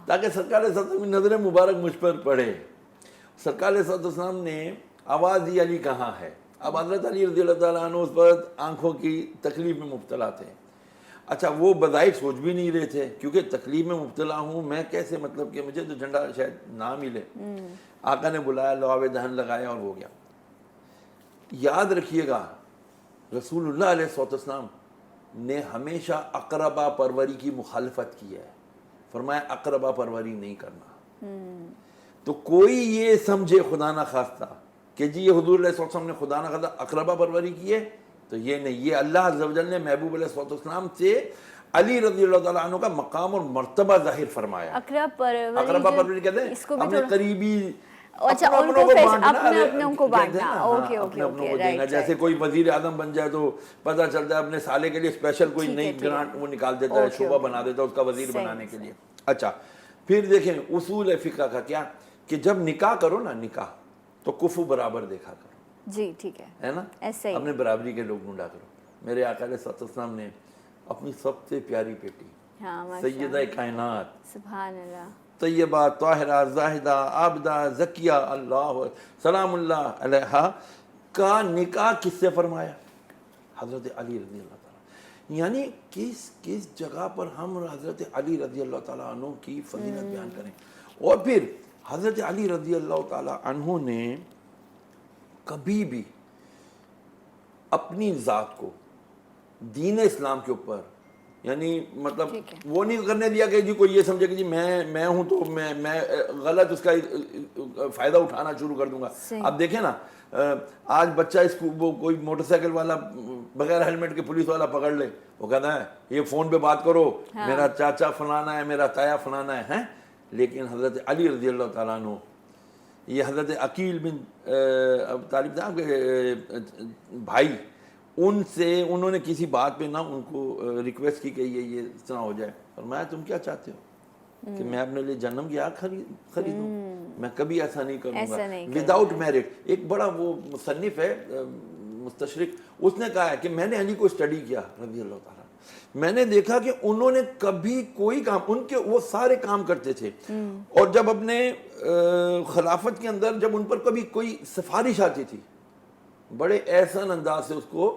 تاکہ سرکار صلی اللہ علیہ وسلم کی نظر مبارک مجھ پر پڑے۔ سرکار صلی اللہ علیہ وسلم نے آواز دی، علی کہاں ہے؟ اب حضرت علی رضی اللہ تعالیٰ عنہ اس پر آنکھوں کی تکلیف میں مبتلا تھے۔ اچھا وہ بظاہر سوچ بھی نہیں رہے تھے کیونکہ تکلیف میں مبتلا ہوں میں کیسے، مطلب کہ مجھے تو جھنڈا شاید نہ ملے۔ آقا نے بلایا، لعاب دہن لگایا اور ہو گیا۔ یاد رکھیے گا رسول اللہ علیہ السلام نے ہمیشہ اقربا پروری کی مخالفت کی ہے، فرمایا اقربا پروری نہیں کرنا۔ تو کوئی یہ سمجھے خدا نہ خواستہ کہ جی یہ حضور علیہ السلام نے خدا نہ خواستہ اقربا پروری کی ہے، تو یہ نہیں، یہ اللہ عز و جل نے محبوب علیہ السلام سے علی رضی اللہ تعالیٰ عنہ کا مقام اور مرتبہ ظاہر فرمایا۔ اقربا پروری کہتے ہیں اپنے قریبی، اچھا ان کو اپنے کو بانٹنا، اوکے اوکے اوکے رائٹ۔ جیسے کوئی وزیر اعظم بن جائے تو پتہ چلتا ہے اپنے سالے کے لیے اسپیشل کوئی نئی گرانٹ وہ نکال دیتا ہے، شعبہ بنا دیتا ہے اس کا وزیر بنانے کے لیے۔ اچھا پھر دیکھیں اصول فقہ کا کیا کہ جب نکاح کرو نا، نکاح تو کفو برابر دیکھا کرو۔ جی ٹھیک ہے نا، ایسے ہی اپنے برابری کے لوگ ڈھونڈا کرو۔ میرے آقا علیہ السلام نے اپنی سب سے پیاری بیٹی سیدہ کائنات، سبحان اللہ، طیبہ، طاہرہ، زاہدہ، عابدہ، زکیہ، اللہ سلام اللہ علیہا کا نکاح کس سے فرمایا؟ حضرت علی رضی اللہ تعالیٰ۔ یعنی کس جگہ پر ہم حضرت علی رضی اللہ تعالیٰ عنہ کی فضیلت بیان کریں۔ اور پھر حضرت علی رضی اللہ تعالیٰ عنہ نے کبھی بھی اپنی ذات کو دین اسلام کے اوپر، یعنی مطلب وہ نہیں کرنے دیا کہ جی کوئی یہ سمجھے کہ جی میں ہوں تو میں غلط اس کا فائدہ اٹھانا شروع کر دوں گا۔ اب دیکھیں نا، آج بچہ وہ کوئی موٹر سائیکل والا بغیر ہیلمٹ کے پولیس والا پکڑ لے، وہ کہتا ہے یہ فون پہ بات کرو، میرا چاچا فلانا ہے، میرا تایا فلانا ہے۔ لیکن حضرت علی رضی اللہ تعالیٰ عنہ، یہ حضرت عقیل بن ابی طالب صاحب کے بھائی، ان سے انہوں نے کسی بات پہ نہ ان کو ریکویسٹ کی کہ یہ اس طرح ہو جائے، فرمایا تم کیا چاہتے ہو کہ میں اپنے لیے جہنم کی آگ خریدوں؟ میں کبھی ایسا نہیں کروں گا وداؤٹ میرٹ۔ ایک بڑا وہ مصنف ہے مستشرق، اس نے کہا ہے کہ میں نے علی کو اسٹڈی کیا رضی اللہ تعالیٰ، میں نے دیکھا کہ انہوں نے کبھی کوئی کام، ان کے وہ سارے کام کرتے تھے، اور جب اپنے خلافت کے اندر جب ان پر کبھی کوئی سفارش آتی تھی بڑے احسن انداز سے اس کو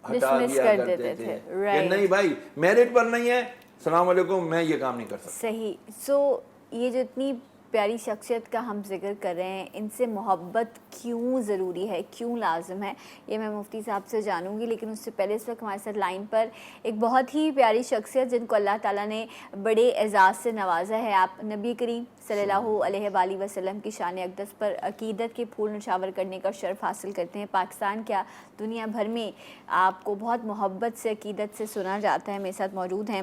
ہٹا دیا کرتے تھے کہ نہیں بھائی میرٹ پر نہیں ہے، السلام علیکم، میں یہ کام نہیں کر سکتا۔ صحیح۔ سو یہ جو اتنی پیاری شخصیت کا ہم ذکر کر رہے ہیں، ان سے محبت کیوں ضروری ہے، کیوں لازم ہے، یہ میں مفتی صاحب سے جانوں گی، لیکن اس سے پہلے اس وقت ہمارے ساتھ لائن پر ایک بہت ہی پیاری شخصیت جن کو اللہ تعالیٰ نے بڑے اعزاز سے نوازا ہے۔ آپ نبی کریم صلی اللہ علیہ وآلہ وسلم کی شان اقدس پر عقیدت کے پھول نشاور کرنے کا شرف حاصل کرتے ہیں۔ پاکستان کیا دنیا بھر میں آپ کو بہت محبت سے عقیدت سے سنا جاتا ہے۔ میرے ساتھ موجود ہیں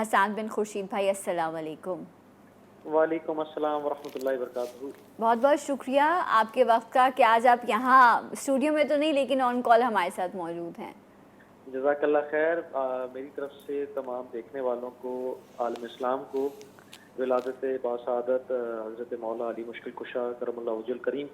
حسان بن خورشید بھائی، السلام علیکم۔ وعلیکم السلام ورحمۃ اللہ وبرکاتہ۔ بہت بہت شکریہ آپ کے وقت کا کہ آج آپ یہاں اسٹوڈیو میں تو نہیں لیکن آن کال ہمارے ساتھ موجود ہیں۔ جزاک اللہ خیر۔ میری طرف سے تمام دیکھنے والوں کو، عالم اسلام کو ولادت باسعادت حضرت مولا علی مشکل کشا کرم اللہ وجہ الکریم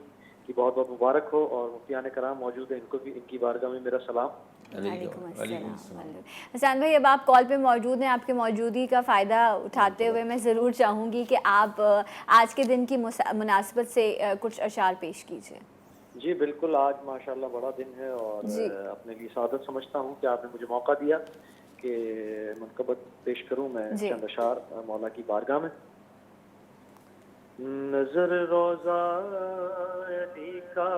کی بہت بہت مبارک ہو، اور مفتیان کرام موجود ہیں، ان کو بھی ان کی بارگاہ میں میرا سلام۔ وعلیکم السلام۔ حسان بھائی اب آپ کال پہ موجود ہیں، آپ کے موجودگی کا فائدہ اٹھاتے ہوئے میں ضرور چاہوں گی کہ آپ آج کے دن کی مناسبت سے کچھ اشعار پیش کیجیے۔ جی بالکل، آج ماشاءاللہ بڑا دن ہے اور اپنے لیے سعادت سمجھتا ہوں کہ آپ نے مجھے موقع دیا کہ منقبت پیش کروں میں چند اشعار مولا کی بارگاہ میں۔ نظر روضہ علی کا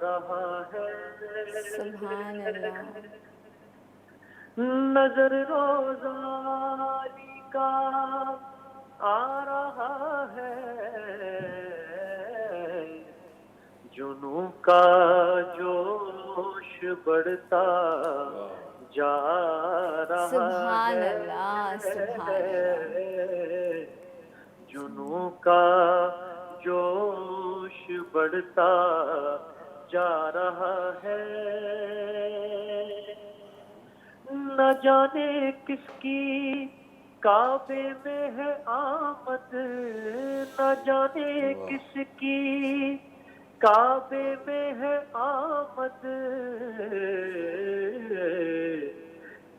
رہا ہے، سبحان اللہ، نظر روضہ علی کا آ رہا ہے، جنوں کا جوش بڑھتا جا رہا سبحان ہے، اللہ، سبحان اللہ، جنوں کا جوش بڑھتا جا رہا ہے، نہ جانے کس کی کعبے میں ہے آمد، نہ جانے کس کی کعبے میں ہے آمد،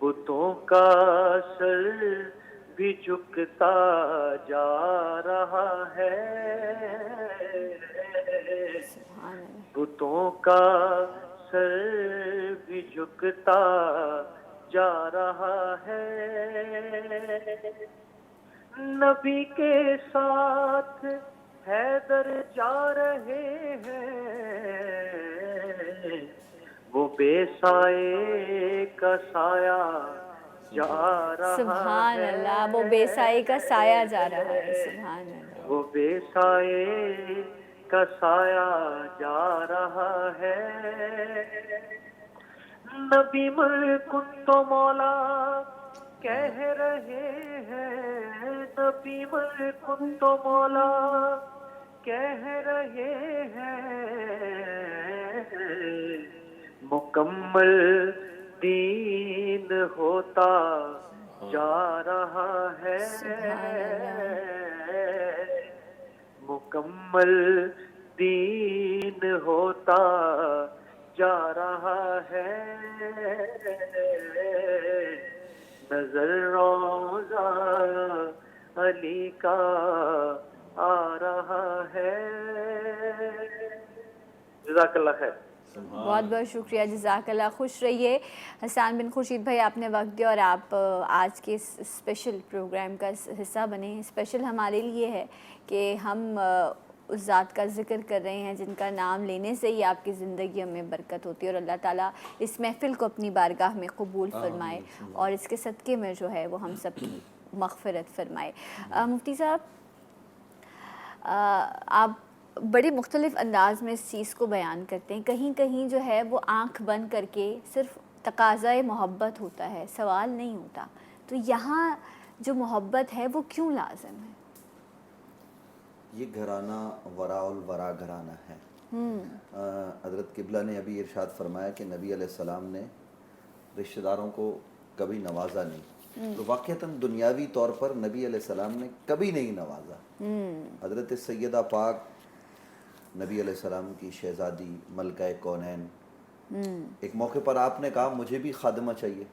بتوں کا سر بھی جھکتا جا رہا ہے، سبحان اللہ، بتوں کا سر بھی جھکتا جا رہا ہے، نبی کے ساتھ حیدر جا رہے ہیں، وہ بے سائے کا سایہ جا رہا سبحان ہے، اللہ، وہ بے سائے کا سایہ جا رہا ہے، سبحان اللہ، وہ بے سائے کا سایہ جا رہا ہے، نبی مر کن تو مولا کہہ رہے ہیں، نبی مر کن تو مولا کہہ رہے ہیں، مکمل دین ہوتا جا رہا ہے، سبحان اللہ، مکمل دین ہوتا جا رہا ہے، نظر روضہ علی کا آ رہا ہے۔ جزاک اللہ خیر۔ بہت بہت شکریہ، جزاک اللہ، خوش رہیے۔ حسان بن خورشید بھائی، آپ نے وقت دیا اور آپ آج کے اس اسپیشل پروگرام کا حصہ بنے۔ اسپیشل ہمارے لیے ہے کہ ہم اس ذات کا ذکر کر رہے ہیں جن کا نام لینے سے ہی آپ کی زندگیوں میں برکت ہوتی ہے، اور اللہ تعالیٰ اس محفل کو اپنی بارگاہ میں قبول فرمائے اور اس کے صدقے میں جو ہے وہ ہم سب کی مغفرت فرمائے۔ مفتی صاحب، آپ بڑے مختلف انداز میں اس چیز کو بیان کرتے ہیں، کہیں کہیں جو ہے وہ آنکھ بند کر کے صرف تقاضۂ محبت ہوتا ہے، سوال نہیں ہوتا، تو یہاں جو محبت ہے وہ کیوں لازم ہے؟ یہ گھرانہ وراء الورا گھرانہ ہے۔ حضرت قبلہ نے ابھی ارشاد فرمایا کہ نبی علیہ السلام نے رشتہ داروں کو کبھی نوازا نہیں، تو واقعتاً دنیاوی طور پر نبی علیہ السلام نے کبھی نہیں نوازا۔ حضرت سیدہ پاک نبی علیہ السلام کی شہزادی ملکہ کونین، ایک موقع پر آپ نے کہا مجھے بھی خادمہ چاہیے،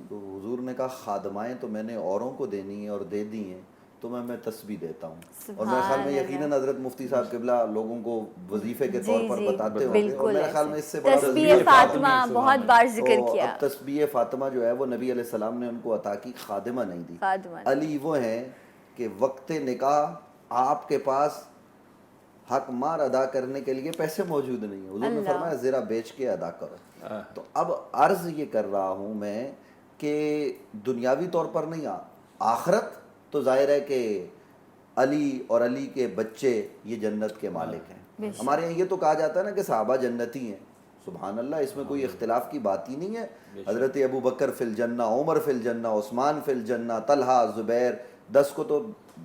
تو حضور نے کہا خادمائیں تو میں نے اوروں کو دینی ہیں اور دے دی ہیں، تو میں تسبیح دیتا ہوں۔ اور میرے خیال میں یقیناً حضرت مفتی صاحب قبلہ لوگوں کو وظیفے کے طور پر بتاتے ہوں گے، اور میرے خیال میں اس سے بڑا تسبیح فاطمہ بہت بار ذکر کیا۔ اب تسبیح فاطمہ جو ہے وہ نبی علیہ السلام نے ان کو عطا کی، خادمہ نہیں دی۔ علی وہ ہیں کہ وقت نکاح آپ کے پاس حق مار ادا کرنے کے لیے پیسے موجود نہیں ہیں، حضور نے فرمایا زرا بیچ کے ادا کرو۔ تو اب عرض یہ کر رہا ہوں میں کہ دنیاوی طور پر نہیں، آخرت تو ظاہر ہے کہ علی اور علی کے بچے یہ جنت کے مالک ہیں۔ ہمارے یہاں یہ تو کہا جاتا ہے نا کہ صحابہ جنتی ہیں، سبحان اللہ، اس میں کوئی اختلاف کی بات ہی نہیں ہے۔ حضرت ابو بکر فی الجنہ، عمر فی الجنہ، عثمان فی الجنہ، طلحہ، زبیر، 10 کو تو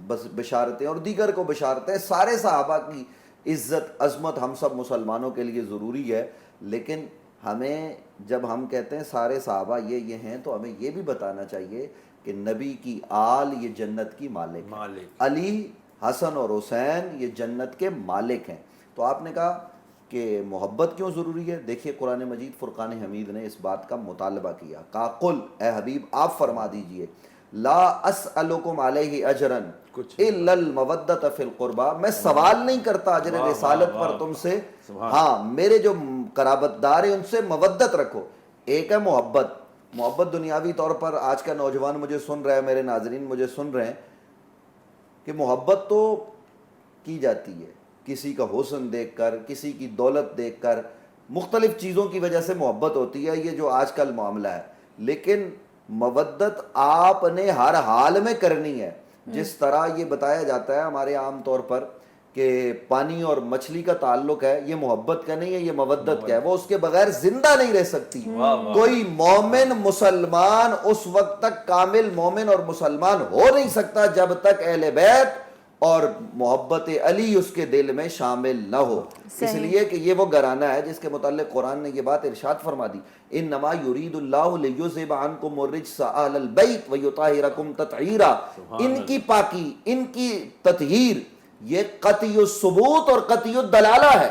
بس بشارتیں اور دیگر کو بشارتیں، سارے صحابہ کی عزت عظمت ہم سب مسلمانوں کے لیے ضروری ہے۔ لیکن ہمیں جب ہم کہتے ہیں سارے صحابہ یہ ہیں، تو ہمیں یہ بھی بتانا چاہیے کہ نبی کی آل یہ جنت کی مالک ہیں، علی، حسن اور حسین یہ جنت کے مالک ہیں۔ تو آپ نے کہا کہ محبت کیوں ضروری ہے؟ دیکھیے قرآن مجید فرقان حمید نے اس بات کا مطالبہ کیا، کہا قل، اے حبیب آپ فرما دیجئے، لا اسألکم علیہ اجرا الا المودۃ فی القربى، میں سوال نہیں کرتا اجر رسالت پر تم سے، ہاں میرے جو قرابت دار ہیں ان سے مودت رکھو۔ ایک ہے محبت، محبت دنیاوی طور پر آج کا نوجوان مجھے سن رہا ہے، میرے ناظرین مجھے سن رہے ہیں کہ محبت تو کی جاتی ہے کسی کا حسن دیکھ کر، کسی کی دولت دیکھ کر، مختلف چیزوں کی وجہ سے محبت ہوتی ہے، یہ جو آج کل معاملہ ہے، لیکن مودت آپ نے ہر حال میں کرنی ہے۔ جس طرح یہ بتایا جاتا ہے ہمارے عام طور پر کہ پانی اور مچھلی کا تعلق ہے، یہ محبت کا نہیں ہے، یہ مودت کا ہے، وہ اس کے بغیر زندہ نہیں رہ سکتی۔ کوئی مومن مسلمان اس وقت تک کامل مومن اور مسلمان ہو نہیں سکتا جب تک اہل بیت اور محبت علی اس کے دل میں شامل نہ ہو۔ اس لیے کہ یہ وہ گھرانہ ہے جس کے متعلق قرآن نے یہ بات ارشاد فرما دی، انما یرید اللہ لیذھب عنکم الرجس اہل البیت ویطہرکم تطہیرا۔ ان کی پاکی، ان کی تطہیر، یہ قطعی الثبوت اور قطعی الدلالہ ہے۔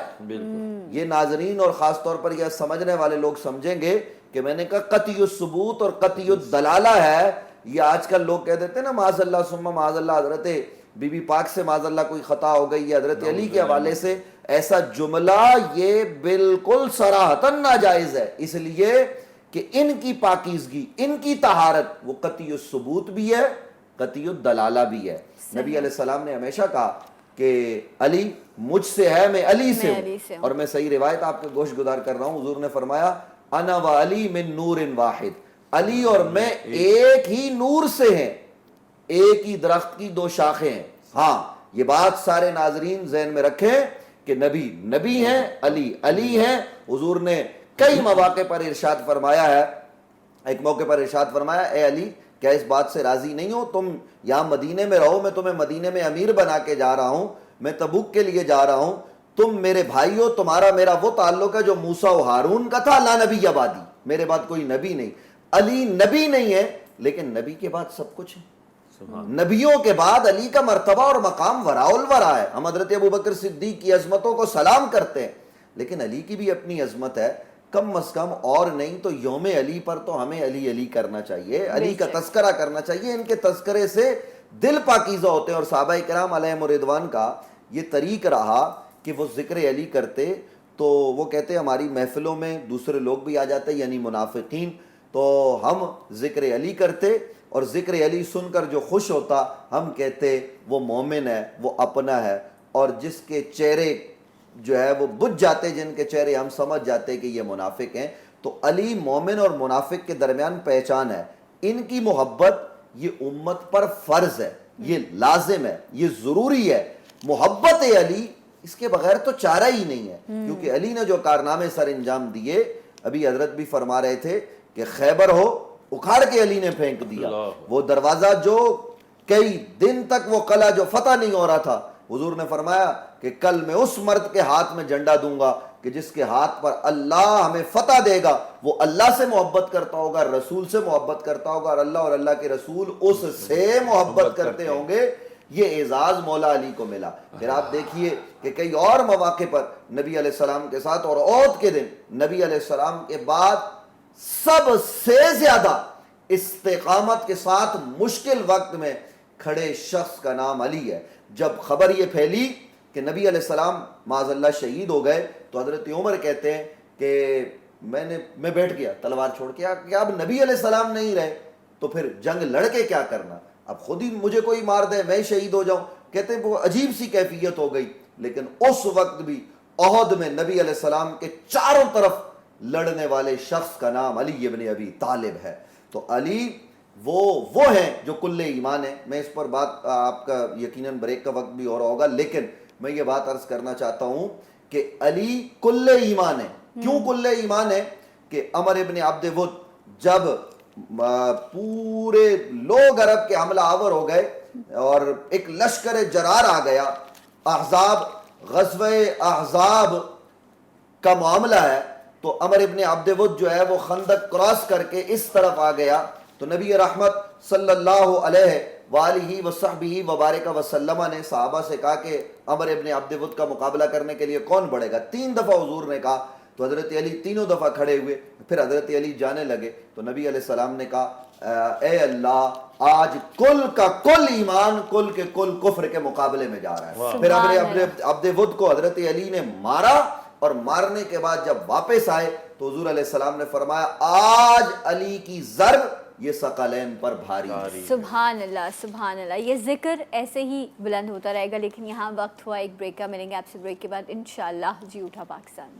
یہ ناظرین اور خاص طور پر یہ سمجھنے والے لوگ سمجھیں گے کہ میں نے کہا قطعی الثبوت اور قطعی الدلالہ ہے، یہ آج کل لوگ کہہ دیتے ہیں نا معاذ اللہ ثم معاذ اللہ، حضرت بی بی پاک سے معاذ اللہ کوئی خطا ہو گئی ہے حضرت علی کے حوالے سے، ایسا جملہ یہ بالکل صراحتاً ناجائز ہے، اس لیے کہ ان کی پاکیزگی، ان کی طہارت وہ قطعی الثبوت بھی ہے، قطعی الدلالہ بھی ہے۔ نبی علیہ السلام نے ہمیشہ کہا کہ علی مجھ سے ہے، میں علی سے ہوں، اور میں صحیح روایت آپ کے گوش گزار کر رہا ہوں، حضور نے فرمایا انا و علی من نور واحد، علی اور میں ایک ہی نور سے ہیں، ایک ہی درخت کی دو شاخیں ہیں۔ ہاں یہ بات سارے ناظرین ذہن میں رکھیں کہ نبی نبی ہیں، علی علی ہیں۔ حضور نے کئی مواقع پر ارشاد فرمایا ہے، ایک موقع پر ارشاد فرمایا اے علی کیا اس بات سے راضی نہیں ہو، تم یہاں مدینے میں رہو، میں تمہیں مدینے میں امیر بنا کے جا رہا ہوں، میں تبوک کے لیے جا رہا ہوں، تم میرے بھائی ہو، تمہارا میرا وہ تعلق ہے جو موسیٰ و ہارون کا تھا، لا نبی آبادی، میرے بعد کوئی نبی نہیں۔ علی نبی نہیں ہے لیکن نبی کے بعد سب کچھ ہے۔ نبیوں کے بعد علی کا مرتبہ اور مقام وراء الورا ہے۔ ہم حضرت ابوبکر صدیق کی عظمتوں کو سلام کرتے ہیں لیکن علی کی بھی اپنی عظمت ہے، کم از کم اور نہیں تو یوم علی پر تو ہمیں علی علی کرنا چاہیے، علی کا تذکرہ کرنا چاہیے، ان کے تذکرے سے دل پاکیزہ ہوتے ہیں۔ اور صحابہ کرام علیہم رضوان کا یہ طریق رہا کہ وہ ذکر علی کرتے تو وہ کہتے ہماری محفلوں میں دوسرے لوگ بھی آ جاتے یعنی منافقین، تو ہم ذکر علی کرتے اور ذکر علی سن کر جو خوش ہوتا ہم کہتے وہ مومن ہے، وہ اپنا ہے، اور جس کے چہرے جو ہے وہ بجھ جاتے، جن کے چہرے ہم سمجھ جاتے کہ یہ منافق ہیں۔ تو علی مومن اور منافق کے درمیان پہچان ہے، ان کی محبت یہ امت پر فرض ہے، یہ لازم ہے، یہ ضروری ہے۔ محبت علی اس کے بغیر تو چارہ ہی نہیں ہے، کیونکہ علی نے جو کارنامے سر انجام دیے، ابھی حضرت بھی فرما رہے تھے کہ خیبر ہو اکھاڑ کے علی نے پھینک دیا، وہ دروازہ جو کئی دن تک وہ قلعہ جو فتح نہیں ہو رہا تھا، حضور نے فرمایا کہ کل میں اس مرد کے ہاتھ میں جھنڈا دوں گا کہ جس کے ہاتھ پر اللہ ہمیں فتح دے گا، وہ اللہ سے محبت کرتا ہوگا، رسول سے محبت کرتا ہوگا، اور اللہ کے رسول اس سے محبت کرتے ہوں گے۔ یہ اعزاز مولا علی کو ملا۔ پھر آپ دیکھیے کہ کئی اور مواقع پر نبی علیہ السلام کے ساتھ، اور عہد کے دن نبی علیہ السلام کے بعد سب سے زیادہ استقامت کے ساتھ مشکل وقت میں کھڑے شخص کا نام علی ہے۔ جب خبر یہ پھیلی کہ نبی علیہ السلام معاذ اللہ شہید ہو گئے تو حضرت عمر کہتے ہیں کہ میں بیٹھ گیا تلوار چھوڑ کے، کہ اب نبی علیہ السلام نہیں رہے تو پھر جنگ لڑ کے کیا کرنا، اب خود ہی مجھے کوئی مار دے میں شہید ہو جاؤں۔ کہتے ہیں وہ عجیب سی کیفیت ہو گئی، لیکن اس وقت بھی احد میں نبی علیہ السلام کے چاروں طرف لڑنے والے شخص کا نام علی ابن ابی طالب ہے۔ تو علی وہ ہیں جو کل ایمان ہے۔ میں اس پر بات آپ کا یقیناً بریک کا وقت بھی اور ہوگا، لیکن میں یہ بات عرض کرنا چاہتا ہوں کہ علی کل ایمان ہے۔ کیوں کل ایمان ہے؟ کہ عمر ابن عبد ود جب پورے لوگ عرب کے حملہ آور ہو گئے اور ایک لشکر جرار آ گیا، احزاب، غزوہ احزاب کا معاملہ ہے، تو عمر ابن عبد ود جو ہے وہ خندق کراس کر کے اس طرف آ گیا، تو نبی رحمت صلی اللہ علیہ وآلہ وصحبہ وبارک وسلم نے صحابہ سے کہا کہ عمر ابن عبد ود کا مقابلہ کرنے کے لیے کون بڑھے گا؟ 3 دفعہ حضور نے کہا، تو حضرت علی تینوں دفعہ کھڑے ہوئے، پھر حضرت علی جانے لگے تو نبی علیہ السلام نے کہا اے اللہ آج کل کا کل ایمان کل کے کل کفر کے مقابلے میں جا رہا ہے۔ پھر عبد ود کو حضرت علی نے مارا، اور مارنے کے بعد جب واپس آئے تو حضور علیہ السلام نے فرمایا آج علی کی ضرب یہ ثقلین پر بھاری ہے۔ سبحان اللہ، سبحان اللہ۔ یہ ذکر ایسے ہی بلند ہوتا رہے گا، لیکن یہاں وقت ہوا ایک بریک کا، ملیں گے آپ سے بریک کے بعد انشاءاللہ۔ جی اٹھا پاکستان۔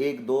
1, 2,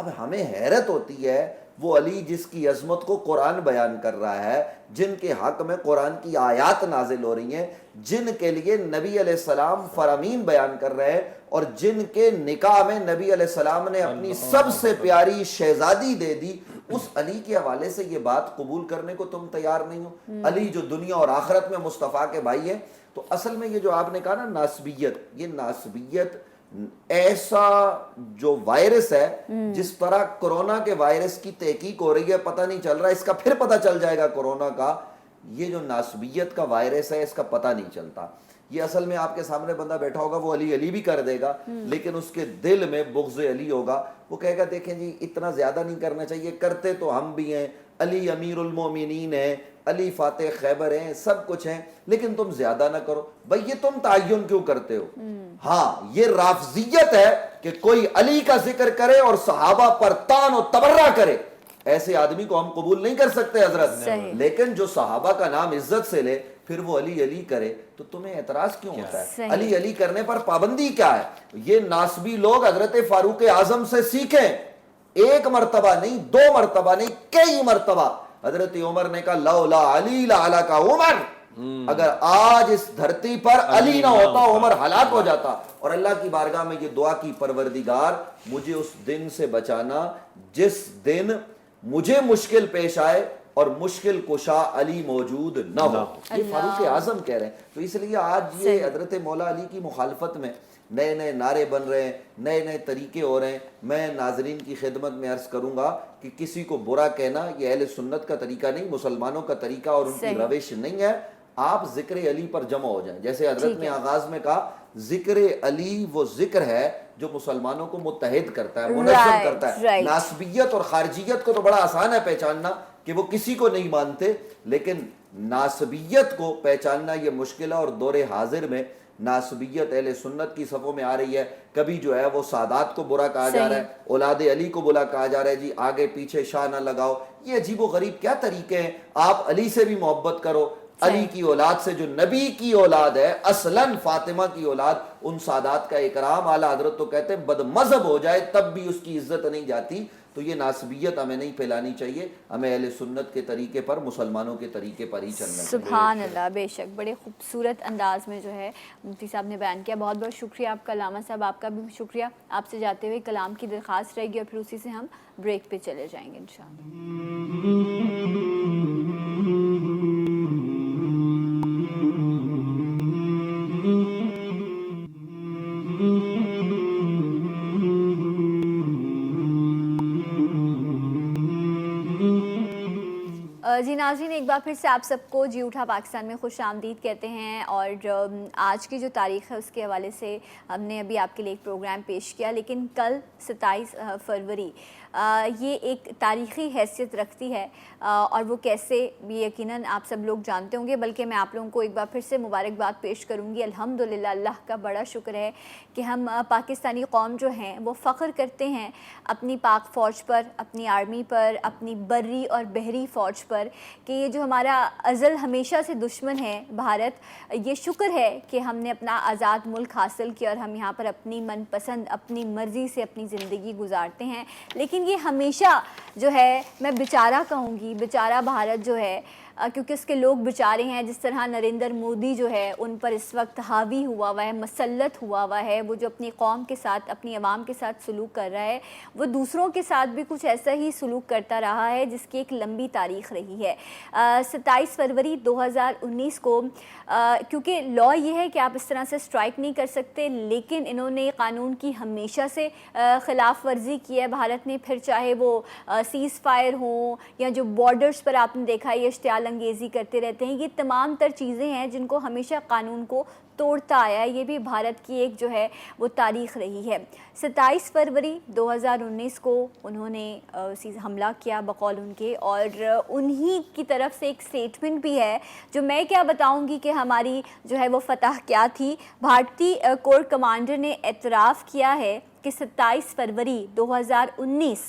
اب ہمیں حیرت ہوتی ہے وہ علی جس کی عظمت کو قرآن بیان کر رہا ہے، جن کے حق میں قرآن کی آیات نازل ہو رہی ہیں، جن کے لیے نبی علیہ السلام فرامین بیان کر رہے ہیں، اور جن کے نکاح میں نبی علیہ السلام نے اپنی سب سے پیاری شہزادی دے دی، اس علی کے حوالے سے یہ بات قبول کرنے کو تم تیار نہیں ہو؟ علی جو دنیا اور آخرت میں مصطفیٰ کے بھائی ہیں۔ تو اصل میں یہ جو آپ نے کہا نا ناسبیت، یہ ناسبیت ایسا جو وائرس ہے، جس طرح کرونا کے وائرس کی تحقیق ہو رہی ہے، پتہ نہیں چل رہا، اس کا پھر پتہ چل جائے گا کرونا کا، یہ جو ناسبیت کا وائرس ہے اس کا پتہ نہیں چلتا۔ یہ اصل میں آپ کے سامنے بندہ بیٹھا ہوگا، وہ علی علی بھی کر دے گا، لیکن اس کے دل میں بغض علی ہوگا۔ وہ کہے گا دیکھیں جی اتنا زیادہ نہیں کرنا چاہیے، کرتے تو ہم بھی ہیں، علی امیر المومنین ہیں، علی فاتح خیبر ہیں، سب کچھ ہیں، لیکن تم زیادہ نہ کرو۔ بھئی یہ تم تعین کیوں کرتے ہو؟ ہاں یہ رافضیت ہے کہ کوئی علی کا ذکر کرے اور صحابہ پر طعن و تبرہ کرے، ایسے آدمی کو ہم قبول نہیں کر سکتے حضرت۔ لیکن جو صحابہ کا نام عزت سے لے پھر وہ علی علی کرے تو تمہیں اعتراض کیوں ہوتا ہے؟ علی علی کرنے پر پابندی کیا ہے؟ یہ ناسبی لوگ حضرت فاروق اعظم سے سیکھیں، ایک مرتبہ نہیں، 2 مرتبہ نہیں، کئی مرتبہ۔ حضرت عمر نے کہا لولا علی لعلک عمر، اگر آج اس دھرتی پر علی نہ ہوتا عمر ہلاک ہو جاتا۔ اور اللہ کی بارگاہ میں یہ دعا کی، پروردگار مجھے اس دن سے بچانا جس دن مجھے مشکل پیش آئے اور مشکل کشا علی موجود نہ ہو۔ یہ فاروق اعظم کہہ رہے ہیں۔ تو اس لیے آج یہ حضرت مولا علی کی مخالفت میں نئے نئے نعرے بن رہے ہیں، نئے نئے طریقے ہو رہے ہیں۔ میں ناظرین کی خدمت میں عرض کروں گا کہ کسی کو برا کہنا یہ اہل سنت کا طریقہ نہیں، مسلمانوں کا طریقہ اور ان کی روش نہیں ہے۔ آپ ذکر علی پر جمع ہو جائیں، جیسے حضرت نے آغاز میں کہا ذکر علی وہ ذکر ہے جو مسلمانوں کو متحد کرتا ہے، منظم کرتا ہے۔ ناسبیت اور خارجیت کو تو بڑا آسان ہے پہچاننا کہ وہ کسی کو نہیں مانتے، لیکن ناسبیت کو پہچاننا یہ مشکل ہے۔ اور دور حاضر میں ناسبیت اہل سنت کی صفوں میں آ رہی ہے۔ کبھی جو ہے وہ سادات کو برا کہا جا رہا ہے، اولاد علی کو برا کہا جا رہا ہے، جی آگے پیچھے شاہ نہ لگاؤ۔ یہ عجیب و غریب کیا طریقے ہیں؟ آپ علی سے بھی محبت کرو، علی کی اولاد سے جو نبی کی اولاد ہے، اصلاً فاطمہ کی اولاد، ان سادات کا اکرام۔ اعلیٰ حضرت تو کہتے ہیں بد مذہب ہو جائے تب بھی اس کی عزت نہیں جاتی۔ تو یہ ناسبیت ہمیں نہیں پھیلانی چاہیے، ہمیں اہل سنت کے طریقے پر، مسلمانوں کے طریقے پر ہی چلنا چاہیے۔ سبحان اللہ، بے شک بڑے خوبصورت انداز میں جو ہے مفتی صاحب نے بیان کیا۔ بہت بہت شکریہ آپ کا علامہ صاحب، آپ کا بھی شکریہ۔ آپ سے جاتے ہوئے کلام کی درخواست رہے گی اور پھر اسی سے ہم بریک پہ چلے جائیں گے انشاءاللہ۔ جی ناظرین، ایک بار پھر سے آپ سب کو جی اٹھا پاکستان میں خوش آمدید کہتے ہیں۔ اور آج کی جو تاریخ ہے اس کے حوالے سے ہم نے ابھی آپ کے لیے ایک پروگرام پیش کیا، لیکن کل 27 فروری یہ ایک تاریخی حیثیت رکھتی ہے، اور وہ کیسے بھی یقیناً آپ سب لوگ جانتے ہوں گے، بلکہ میں آپ لوگوں کو ایک بار پھر سے مبارکباد پیش کروں گی۔ الحمدللہ، اللہ کا بڑا شکر ہے کہ ہم پاکستانی قوم جو ہیں وہ فخر کرتے ہیں اپنی پاک فوج پر، اپنی آرمی پر، اپنی بری اور بحری فوج پر، کہ یہ جو ہمارا ازل ہمیشہ سے دشمن ہے بھارت، یہ شکر ہے کہ ہم نے اپنا آزاد ملک حاصل کیا اور ہم یہاں پر اپنی من پسند، اپنی مرضی سے اپنی زندگی گزارتے ہیں۔ لیکن یہ ہمیشہ جو ہے میں بیچارہ کہوں گی، بیچارہ بھارت جو ہے، کیونکہ اس کے لوگ بیچارے ہیں، جس طرح نریندر مودی جو ہے ان پر اس وقت حاوی ہوا ہے، مسلط ہوا ہے، وہ جو اپنی قوم کے ساتھ، اپنی عوام کے ساتھ سلوک کر رہا ہے، وہ دوسروں کے ساتھ بھی کچھ ایسا ہی سلوک کرتا رہا ہے جس کی ایک لمبی تاریخ رہی ہے۔ 27 فروری 2019 کو، کیونکہ لا یہ ہے کہ آپ اس طرح سے اسٹرائک نہیں کر سکتے، لیکن انہوں نے قانون کی ہمیشہ سے خلاف ورزی کی ہے بھارت نے، پھر چاہے وہ سیز فائر ہوں یا جو بارڈرز پر آپ نے دیکھا یہ اشتعال انگیزی کرتے رہتے ہیں، یہ تمام تر چیزیں ہیں جن کو ہمیشہ قانون کو توڑتا آیا ہے۔ یہ بھی بھارت کی ایک جو ہے وہ تاریخ رہی ہے۔ 27 فروری 2019 کو انہوں نے حملہ کیا بقول ان کے، اور انہی کی طرف سے ایک سٹیٹمنٹ بھی ہے جو میں کیا بتاؤں گی کہ ہماری جو ہے وہ فتح کیا تھی۔ بھارتی کور کمانڈر نے اعتراف کیا ہے کہ 27 فروری 2019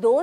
2